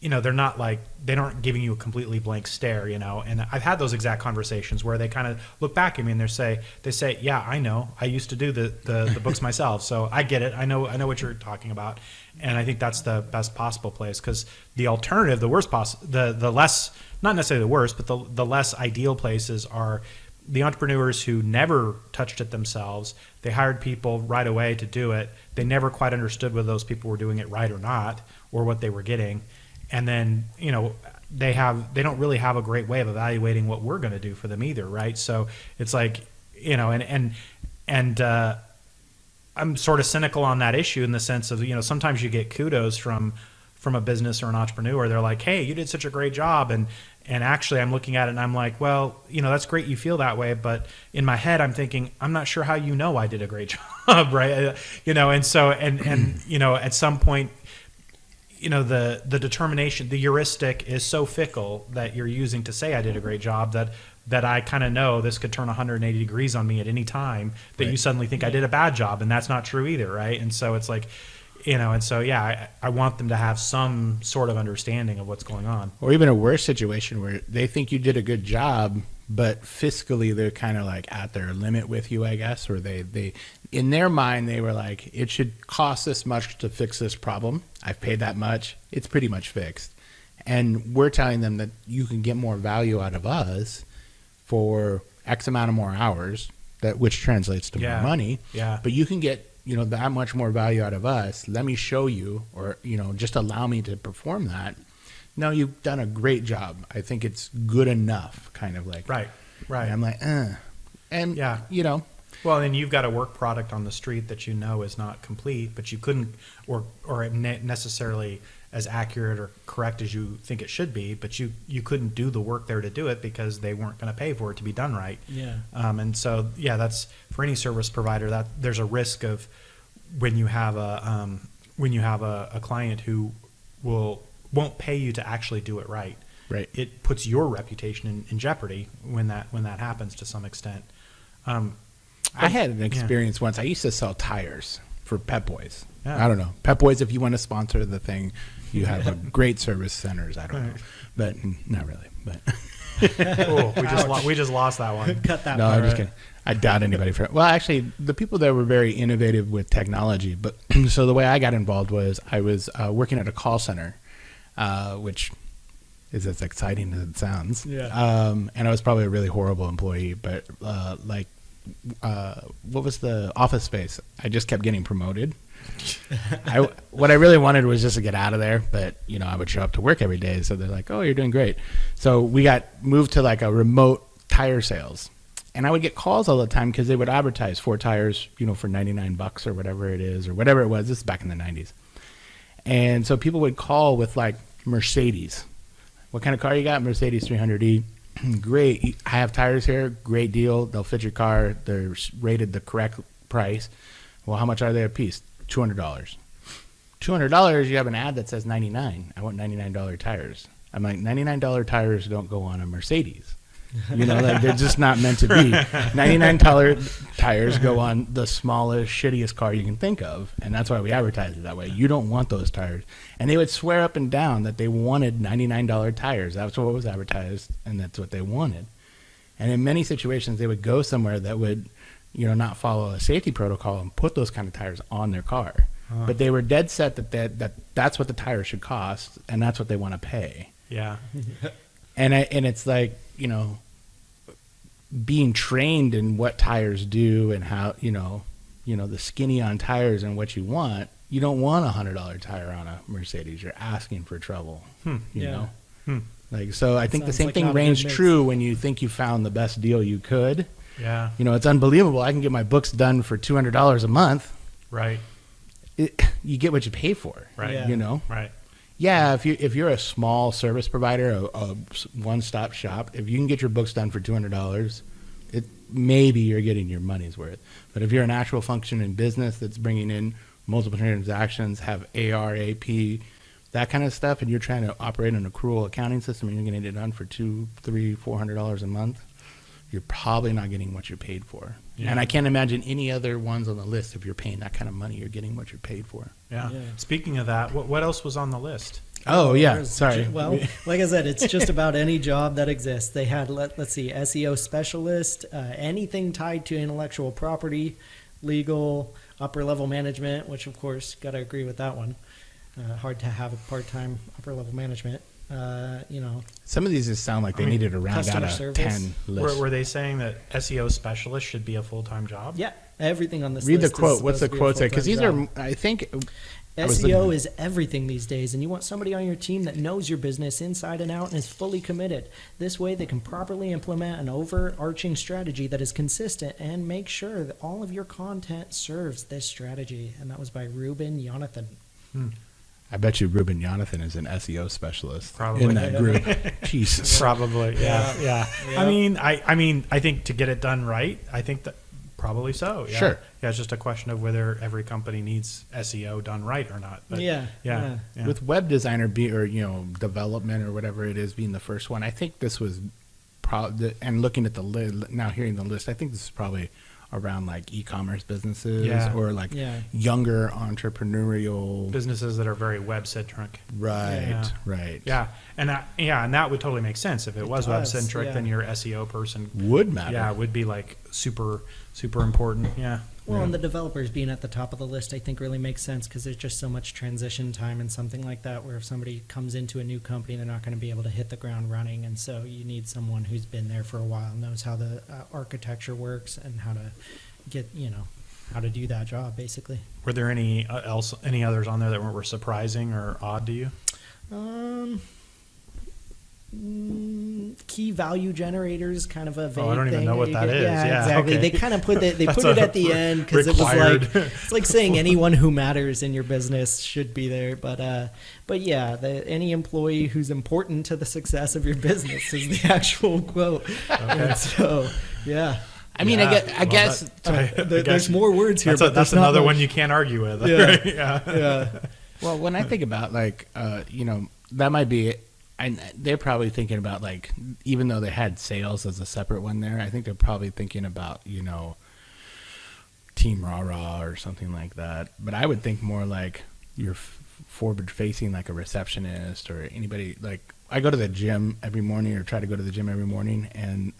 They're not like, they aren't giving you a completely blank stare, and I've had those exact conversations where they kind of look back at me and they say, yeah, I know, I used to do the books myself, so I get it. I know what you're talking about. And I think that's the best possible place, because the alternative, the worst the less, not necessarily the worst, but the less ideal places are the entrepreneurs who never touched it themselves. They hired people right away to do it. They never quite understood whether those people were doing it right or not, or what they were getting. And then, they don't really have a great way of evaluating what we're going to do for them either, right? So it's like, and I'm sort of cynical on that issue in the sense of, sometimes you get kudos from a business or an entrepreneur. They're like, hey, you did such a great job. And actually I'm looking at it and I'm like, well, that's great you feel that way. But in my head, I'm thinking, I'm not sure how I did a great job, right? And so, at some point, the determination, the heuristic is so fickle that you're using to say I did a great job that I kind of know this could turn 180 degrees on me at any time, that you suddenly think I did a bad job, and that's not true either, right? And so it's like, and so, yeah, I want them to have some sort of understanding of what's going on. Or even a worse situation where they think you did a good job, but fiscally they're kind of like at their limit with you, I guess, or they in their mind they were like, it should cost this much to fix this problem. I've paid that much. It's pretty much fixed. And we're telling them that you can get more value out of us for X amount of more hours, which translates to more money. Yeah. But you can get, that much more value out of us. Let me show you, or, just allow me to perform that. No, you've done a great job. I think it's good enough, kind of like. Right. And I'm like, And, yeah. Well, then you've got a work product on the street that is not complete, but you couldn't, or necessarily as accurate or correct as you think it should be, but you couldn't do the work there to do it because they weren't going to pay for it to be done right. Yeah. And so, yeah, that's for any service provider, that there's a risk of when you have a client who won't pay you to actually do it right. Right. It puts your reputation in jeopardy when that happens to some extent. I had an experience once. I used to sell tires for Pep Boys. Yeah. I don't know. Pep Boys, if you want to sponsor the thing, you have a great service centers. I don't know. But not really. But we just lost that one. Cut that no, part. I'm just kidding. I doubt anybody for it. Well, actually, the people there were very innovative with technology. But so the way I got involved was I was working at a call center, which is as exciting as it sounds. Yeah. And I was probably a really horrible employee, but what was the Office Space? I just kept getting promoted. What I really wanted was just to get out of there, but I would show up to work every day, so they're like, "Oh, you're doing great." So we got moved to like a remote tire sales, And I would get calls all the time because they would advertise 4 tires, for $99 or whatever it is, or whatever it was. This is back in the 90s. And so people would call with like Mercedes. What kind of car you got? Mercedes 300E. Great. I have tires here. Great deal. They'll fit your car. They're rated the correct price. Well, how much are they a piece? $200. $200, you have an ad that says $99. I want $99 tires. I'm like, $99 tires don't go on a Mercedes. Like they're just not meant to be. $99 tires go on the smallest, shittiest car you can think of, and that's why we advertise it that way. You don't want those tires. And they would swear up and down that they wanted $99 tires. That's what was advertised, and that's what they wanted. And in many situations, they would go somewhere that would, not follow a safety protocol and put those kind of tires on their car. But they were dead set that that's what the tire should cost, and that's what they want to pay. Yeah. And it's like, being trained in what tires do and how, the skinny on tires and what you want. You don't want a $100 tire on a Mercedes. You're asking for trouble, you know? Like, so I think the same thing reigns true when you think you found the best deal you could. Yeah. It's unbelievable. I can get my books done for $200 a month. Right. You get what you pay for. Right. Yeah. Right. Yeah, if you're a small service provider, a one-stop shop, if you can get your books done for $200, maybe you're getting your money's worth. But if you're an actual functioning business that's bringing in multiple transactions, have AR, AP, that kind of stuff, and you're trying to operate an accrual accounting system, and you're getting it done for $200, $300, $400 a month, you're probably not getting what you're paid for. Yeah. And I can't imagine any other ones on the list. If you're paying that kind of money, you're getting what you're paid for. Yeah. Speaking of that, what else was on the list? Oh, yeah. Sorry. Well, like I said, it's just about any job that exists. They had, let's see, SEO specialist, anything tied to intellectual property, legal, upper level management, which of course, got to agree with that one. Hard to have a part-time upper level management. Some of these just sound like they needed to round out a service. 10 list. Were they saying that SEO specialist should be a full-time job? Yeah, everything on this Read list the quote. is What's the supposed to be a quote say? Because these full-time are, I think... SEO is everything these days, and you want somebody on your team that knows your business inside and out and is fully committed. This way, they can properly implement an overarching strategy that is consistent and make sure that all of your content serves this strategy. And that was by Ruben Jonathan. I bet you Ruben Jonathan is an SEO specialist Probably. in that group. Jesus. Probably. Yeah. I mean, I think to get it done right, I think that probably so. Yeah. Sure. Yeah, it's just a question of whether every company needs SEO done right or not. But Yeah. With web designer development or whatever it is being the first one, I think this was probably, and looking at the list, now hearing the list, I think this is probably around like e-commerce businesses or like younger entrepreneurial businesses that are very web centric. Right. Yeah, and that would totally make sense if it was web centric. Then your SEO person would matter. Yeah, would be like super important. Yeah. Well, and the developers being at the top of the list, I think really makes sense because there's just so much transition time and something like that where if somebody comes into a new company, they're not going to be able to hit the ground running. And so you need someone who's been there for a while, knows how the architecture works and how to get, how to do that job, basically. Were there any others on there that were surprising or odd to you? Key value generators, kind of a vague I don't even know what that is. Yeah, exactly. Okay. They kind of put it at the end because it was like it's like saying anyone who matters in your business should be there. But yeah, any employee who's important to the success of your business is the actual quote. Okay. And so yeah. I mean, I guess there's more words here, but that's another one you can't argue with. Yeah. Right? Yeah. Well, when I think about that might be it. And they're probably thinking about even though they had sales as a separate one there, I think they're probably thinking about, Team Rah-Rah or something like that. But I would think more like you're forward facing, like a receptionist or anybody. Like I go to the gym every morning or try to go to the gym every morning, and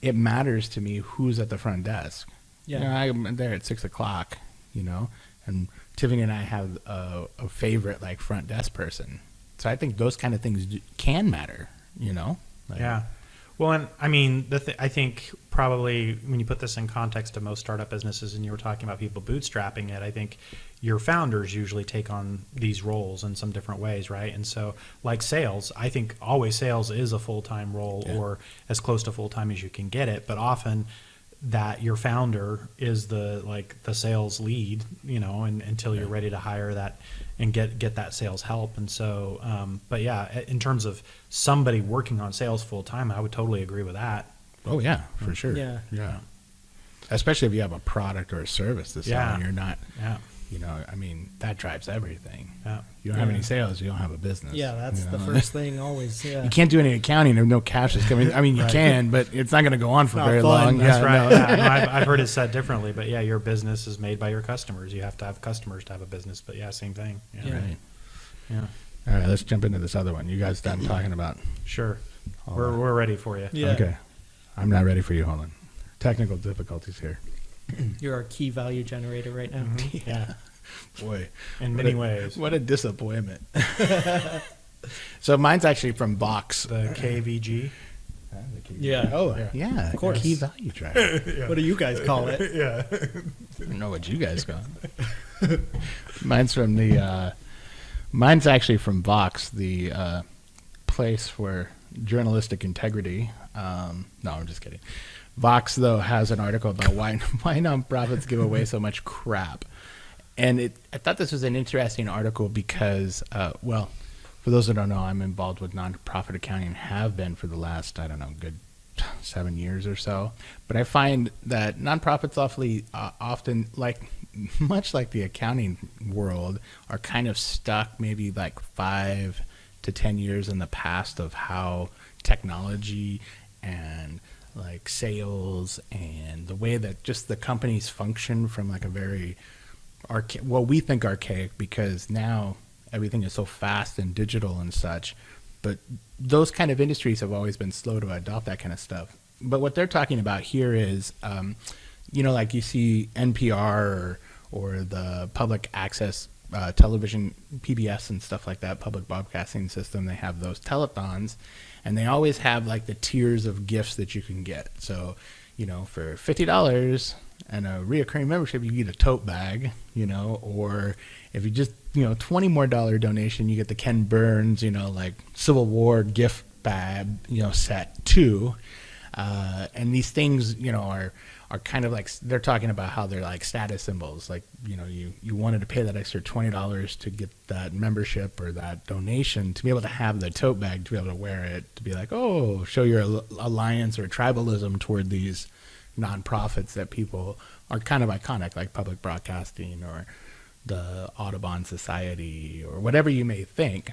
it matters to me who's at the front desk. Yeah. I'm there at 6:00, and Tiffany and I have a favorite front desk person. So I think those kind of things can matter, Yeah. Well, and I mean, I think probably when you put this in context of most startup businesses, and you were talking about people bootstrapping it, I think your founders usually take on these roles in some different ways, right? And so, like sales, I think always sales is a full-time role, or as close to full-time as you can get it. But often, that your founder is the sales lead, and until you're ready to hire that and get that sales help. And so, but yeah, in terms of somebody working on sales full time, I would totally agree with that. Oh yeah, for sure. Yeah. Especially if you have a product or a service to sell, and you're not. Yeah. I mean, that drives everything. Yeah. You don't have any sales, you don't have a business. Yeah, that's the first thing always. Yeah. You can't do any accounting if no cash is coming. I mean, you can, but it's not going to go on for very long. That's right. No, I've heard it said differently, but yeah, your business is made by your customers. You have to have customers to have a business, but yeah, same thing. Yeah. Right. Yeah. All right, let's jump into this other one. You guys done talking about? Sure. We're ready for you. Yeah. Okay. I'm not ready for you. Hold on. Technical difficulties here. You're our key value generator right now. Mm-hmm. Yeah. Boy. In many ways. What a disappointment. So mine's actually from Vox. The KVG. Yeah. Oh, yeah. Of course. Key value driver. What do you guys call it? Yeah. I don't know what you guys call it. Mine's from mine's actually from Vox, the place for journalistic integrity. No, I'm just kidding. Vox, though, has an article about why nonprofits give away so much crap. And I thought this was an interesting article because, for those that don't know, I'm involved with nonprofit accounting and have been for the last, good 7 years or so. But I find that nonprofits often, much like the accounting world, are kind of stuck maybe like 5 to 10 years in the past of how technology and like sales and the way that just the companies function from like a very we think archaic, because now everything is so fast and digital and such, but those kind of industries have always been slow to adopt that kind of stuff. But what they're talking about here is, like you see NPR or the public access television, PBS and stuff like that, public broadcasting system, they have those telethons, and they always have like the tiers of gifts that you can get. So, for $50 and a reoccurring membership, you get a tote bag, or if you just, $20 more donation, you get the Ken Burns, like Civil War gift bag, set too. And these things, are kind of like, they're talking about how they're like status symbols. Like, you wanted to pay that extra $20 to get that membership or that donation to be able to have the tote bag, to be able to wear it, to be like, oh, show your alliance or tribalism toward these nonprofits that people are kind of iconic, like public broadcasting or the Audubon Society or whatever you may think.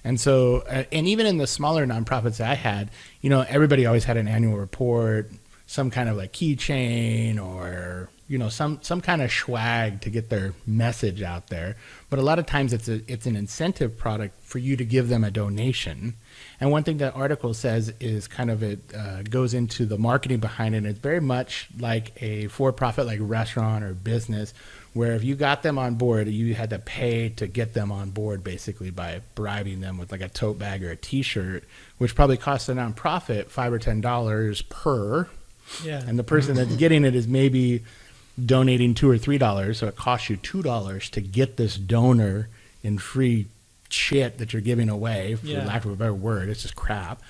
And so, and even in the smaller nonprofits that I had, everybody always had an annual report, some kind of like keychain or, some kind of swag to get their message out there. But a lot of times it's an incentive product for you to give them a donation. And one thing that article says is kind of it goes into the marketing behind it. It's very much like a for-profit, like restaurant or business, where if you got them on board, you had to pay to get them on board, basically by bribing them with like a tote bag or a T-shirt, which probably costs a nonprofit $5 or $10 per. Yeah. And the person that's getting it is maybe donating $2 or $3, so it costs you $2 to get this donor in free shit that you're giving away, for lack of a better word. It's just crap.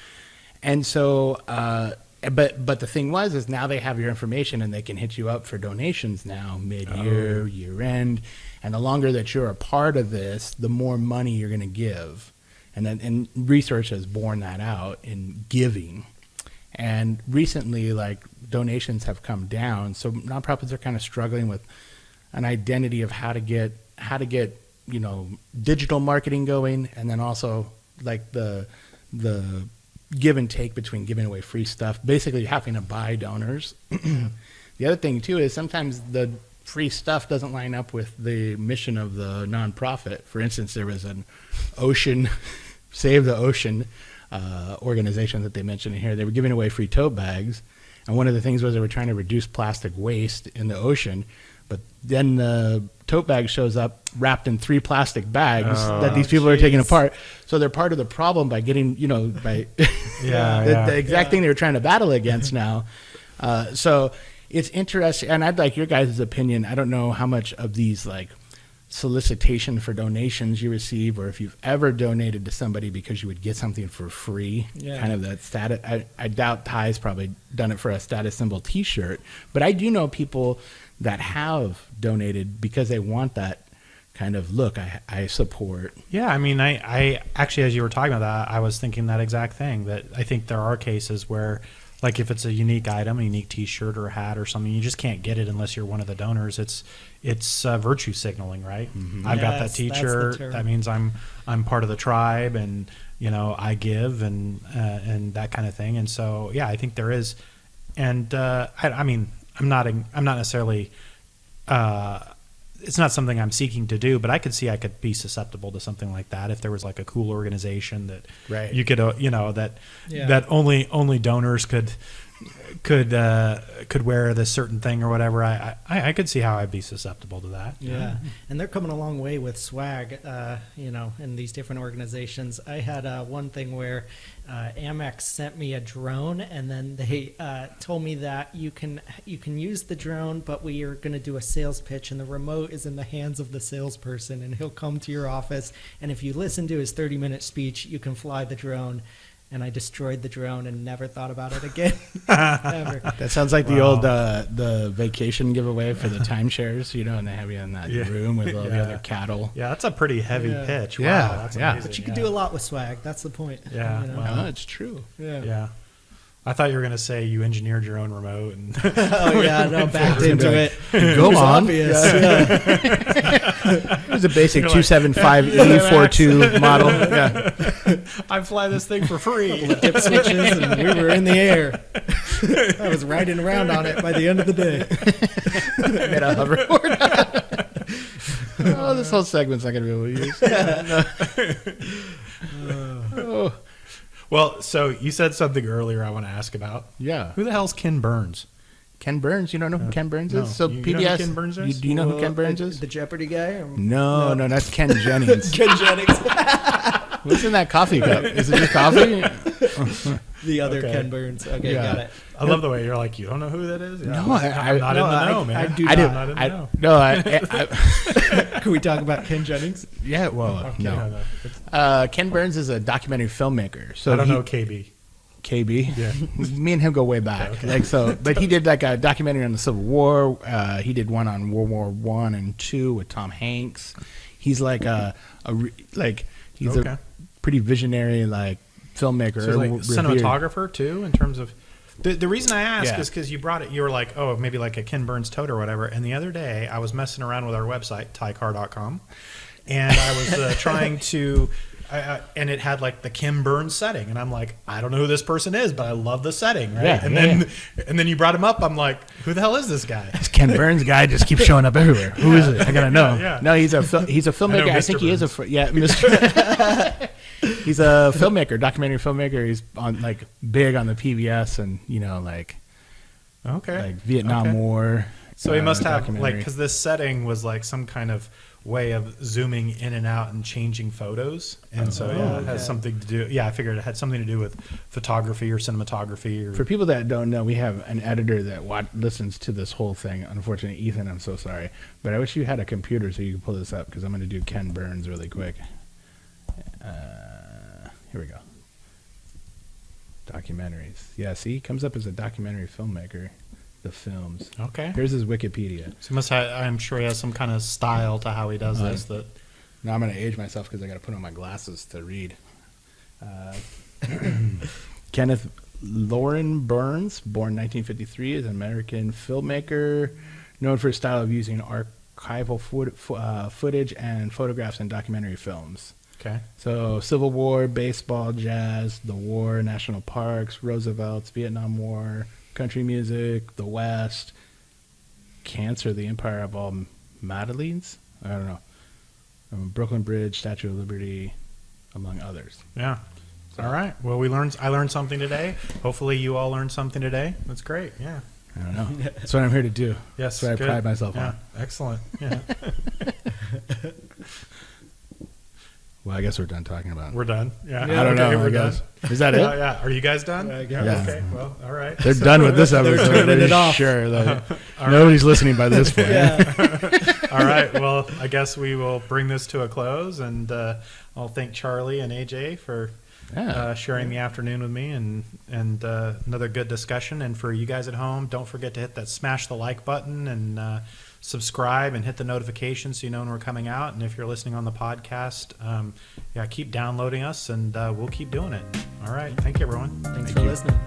And so, but the thing is now they have your information and they can hit you up for donations now, mid-year, year-end. And the longer that you're a part of this, the more money you're going to give. And research has borne that out in giving. And recently, like, donations have come down, so nonprofits are kind of struggling with an identity of how to get digital marketing going, and then also like the give and take between giving away free stuff, basically having to buy donors. The other thing too is sometimes the free stuff doesn't line up with the mission of the nonprofit. For instance, there was an ocean, Save the Ocean organization that they mentioned in here. They were giving away free tote bags, and one of the things was they were trying to reduce plastic waste in the ocean, But then the tote bag shows up wrapped in 3 plastic bags that these people are taking apart. So they're part of the problem by getting, by the exact thing they were trying to battle against now. So it's interesting. And I'd like your guys' opinion. I don't know how much of these like solicitation for donations you receive, or if you've ever donated to somebody because you would get something for free, kind of that status. I doubt Ty's probably done it for a status symbol t-shirt, but I do know people that have donated because they want that kind of look. I support. Yeah, I mean, I actually, as you were talking about that, I was thinking that exact thing, that I think there are cases where, like if it's a unique item, a unique t-shirt or a hat or something, you just can't get it unless you're one of the donors. It's virtue signaling, right? Mm-hmm. I've got that t-shirt. That means I'm part of the tribe, and I give and that kind of thing. And so yeah, I think there is. And I mean, I'm not necessarily. It's not something I'm seeking to do, but I could see I could be susceptible to something like that if there was like a cool organization that you could that only donors could wear this certain thing or whatever. I could see how I'd be susceptible to that. Yeah, and they're coming a long way with swag, in these different organizations. I had one thing where Amex sent me a drone, and then they told me that you can use the drone, but we are going to do a sales pitch, and the remote is in the hands of the salesperson, and he'll come to your office, and if you listen to his 30-minute speech, you can fly the drone. And I destroyed the drone and never thought about it again. Ever. That sounds like the old the vacation giveaway for the timeshares, and they have you in that room with all the other cattle. Yeah, that's a pretty heavy pitch. Wow, Yeah, that's yeah. amazing. But you can do a lot with swag. That's the point. Yeah, Wow. No, it's true. Yeah. I thought you were going to say you engineered your own remote. And oh, yeah, no, backed into it. Go on. Obvious. It was a basic 275E42 model. Yeah. I fly this thing for free. Dip switches, and we were in the air. I was riding around on it by the end of the day. Made a hoverboard. Oh, this whole segment's not going to be able to use. Well, so you said something earlier I want to ask about. Yeah. Who the hell's Ken Burns? Ken Burns? You don't know who Ken Burns is? No. So You PBS. know who Ken Burns is? Do you know who Ken Burns is? The Jeopardy guy? No, that's Ken Jennings. Ken Jennings. What's in that coffee cup? Is it just coffee? The other Okay. Ken Burns. Okay, Yeah. got it. I love the way you're like, you don't know who that is? Yeah, No, I'm not in the know, man. I do I not. I'm not in the know. No, I Can we talk about Ken Jennings? yeah, well, Okay, no. Ken Burns is a documentary filmmaker. So I don't know KB. KB. Yeah. Me and him go way back. Okay. But he did like a documentary on the Civil War. He did one on World War I and II with Tom Hanks. He's like he's a pretty visionary filmmaker. So like revered. cinematographer too, in terms of the reason I ask Yeah. is because you brought it. You were like, oh, maybe like a Ken Burns tote or whatever. And the other day, I was messing around with our website, tycar.com, and I was trying to. And it had like the Ken Burns setting, and I'm like, I don't know who this person is, but I love the setting, right? Yeah, and then you brought him up. I'm like, who the hell is this guy? This Ken Burns guy just keeps showing up everywhere. Who is it? I gotta know. Yeah. No, he's a filmmaker. I think Mr. he is Mr. He's a filmmaker, documentary filmmaker. He's on big on the PBS and Okay. Vietnam Okay. War. So he must have documentary. because this setting was like some kind of way of zooming in and out and changing photos, and so it has something to do. Yeah, I figured it had something to do with photography or cinematography. Or For people that don't know, we have an editor that listens to this whole thing. Unfortunately, Ethan, I'm so sorry, but I wish you had a computer so you could pull this up because I'm going to do Ken Burns really quick. Here we go. Documentaries. Yeah, see, comes up as a documentary filmmaker. The films. Okay. Here's his Wikipedia. So he must have, I'm sure he has some kind of style to how he does this. That Now I'm going to age myself because I got to put on my glasses to read. Kenneth Lauren Burns, born 1953, is an American filmmaker known for his style of using archival footage and photographs in documentary films. okay. So Civil War, baseball, jazz, the war, national parks, Roosevelt's, Vietnam War, country music, the West, cancer, the empire of all Madeleines. I don't know. Brooklyn Bridge, Statue of Liberty, among others. Yeah. All right. Well, I learned something today. Hopefully, you all learned something today. That's great. Yeah. I don't know. That's what I'm here to do. Yes, That's what good. I pride myself Yeah, on. excellent. Yeah, Well, I guess we're done talking about it. we're done. Yeah, I don't know. We're I guess. done. Is that it? Yeah. Are you guys done? Yeah. Okay. Well, all right. They're done with this episode. turning it off. Sure. Like, nobody's listening by this point. All right. Well, I guess we will bring this to a close, and I'll thank Charlie and AJ for sharing the afternoon with me, and another good discussion. And for you guys at home, don't forget to smash the like button and subscribe and hit the notification so you know when we're coming out. And if you're listening on the podcast, keep downloading us, and we'll keep doing it. All right. Thank you, everyone. Thanks for listening.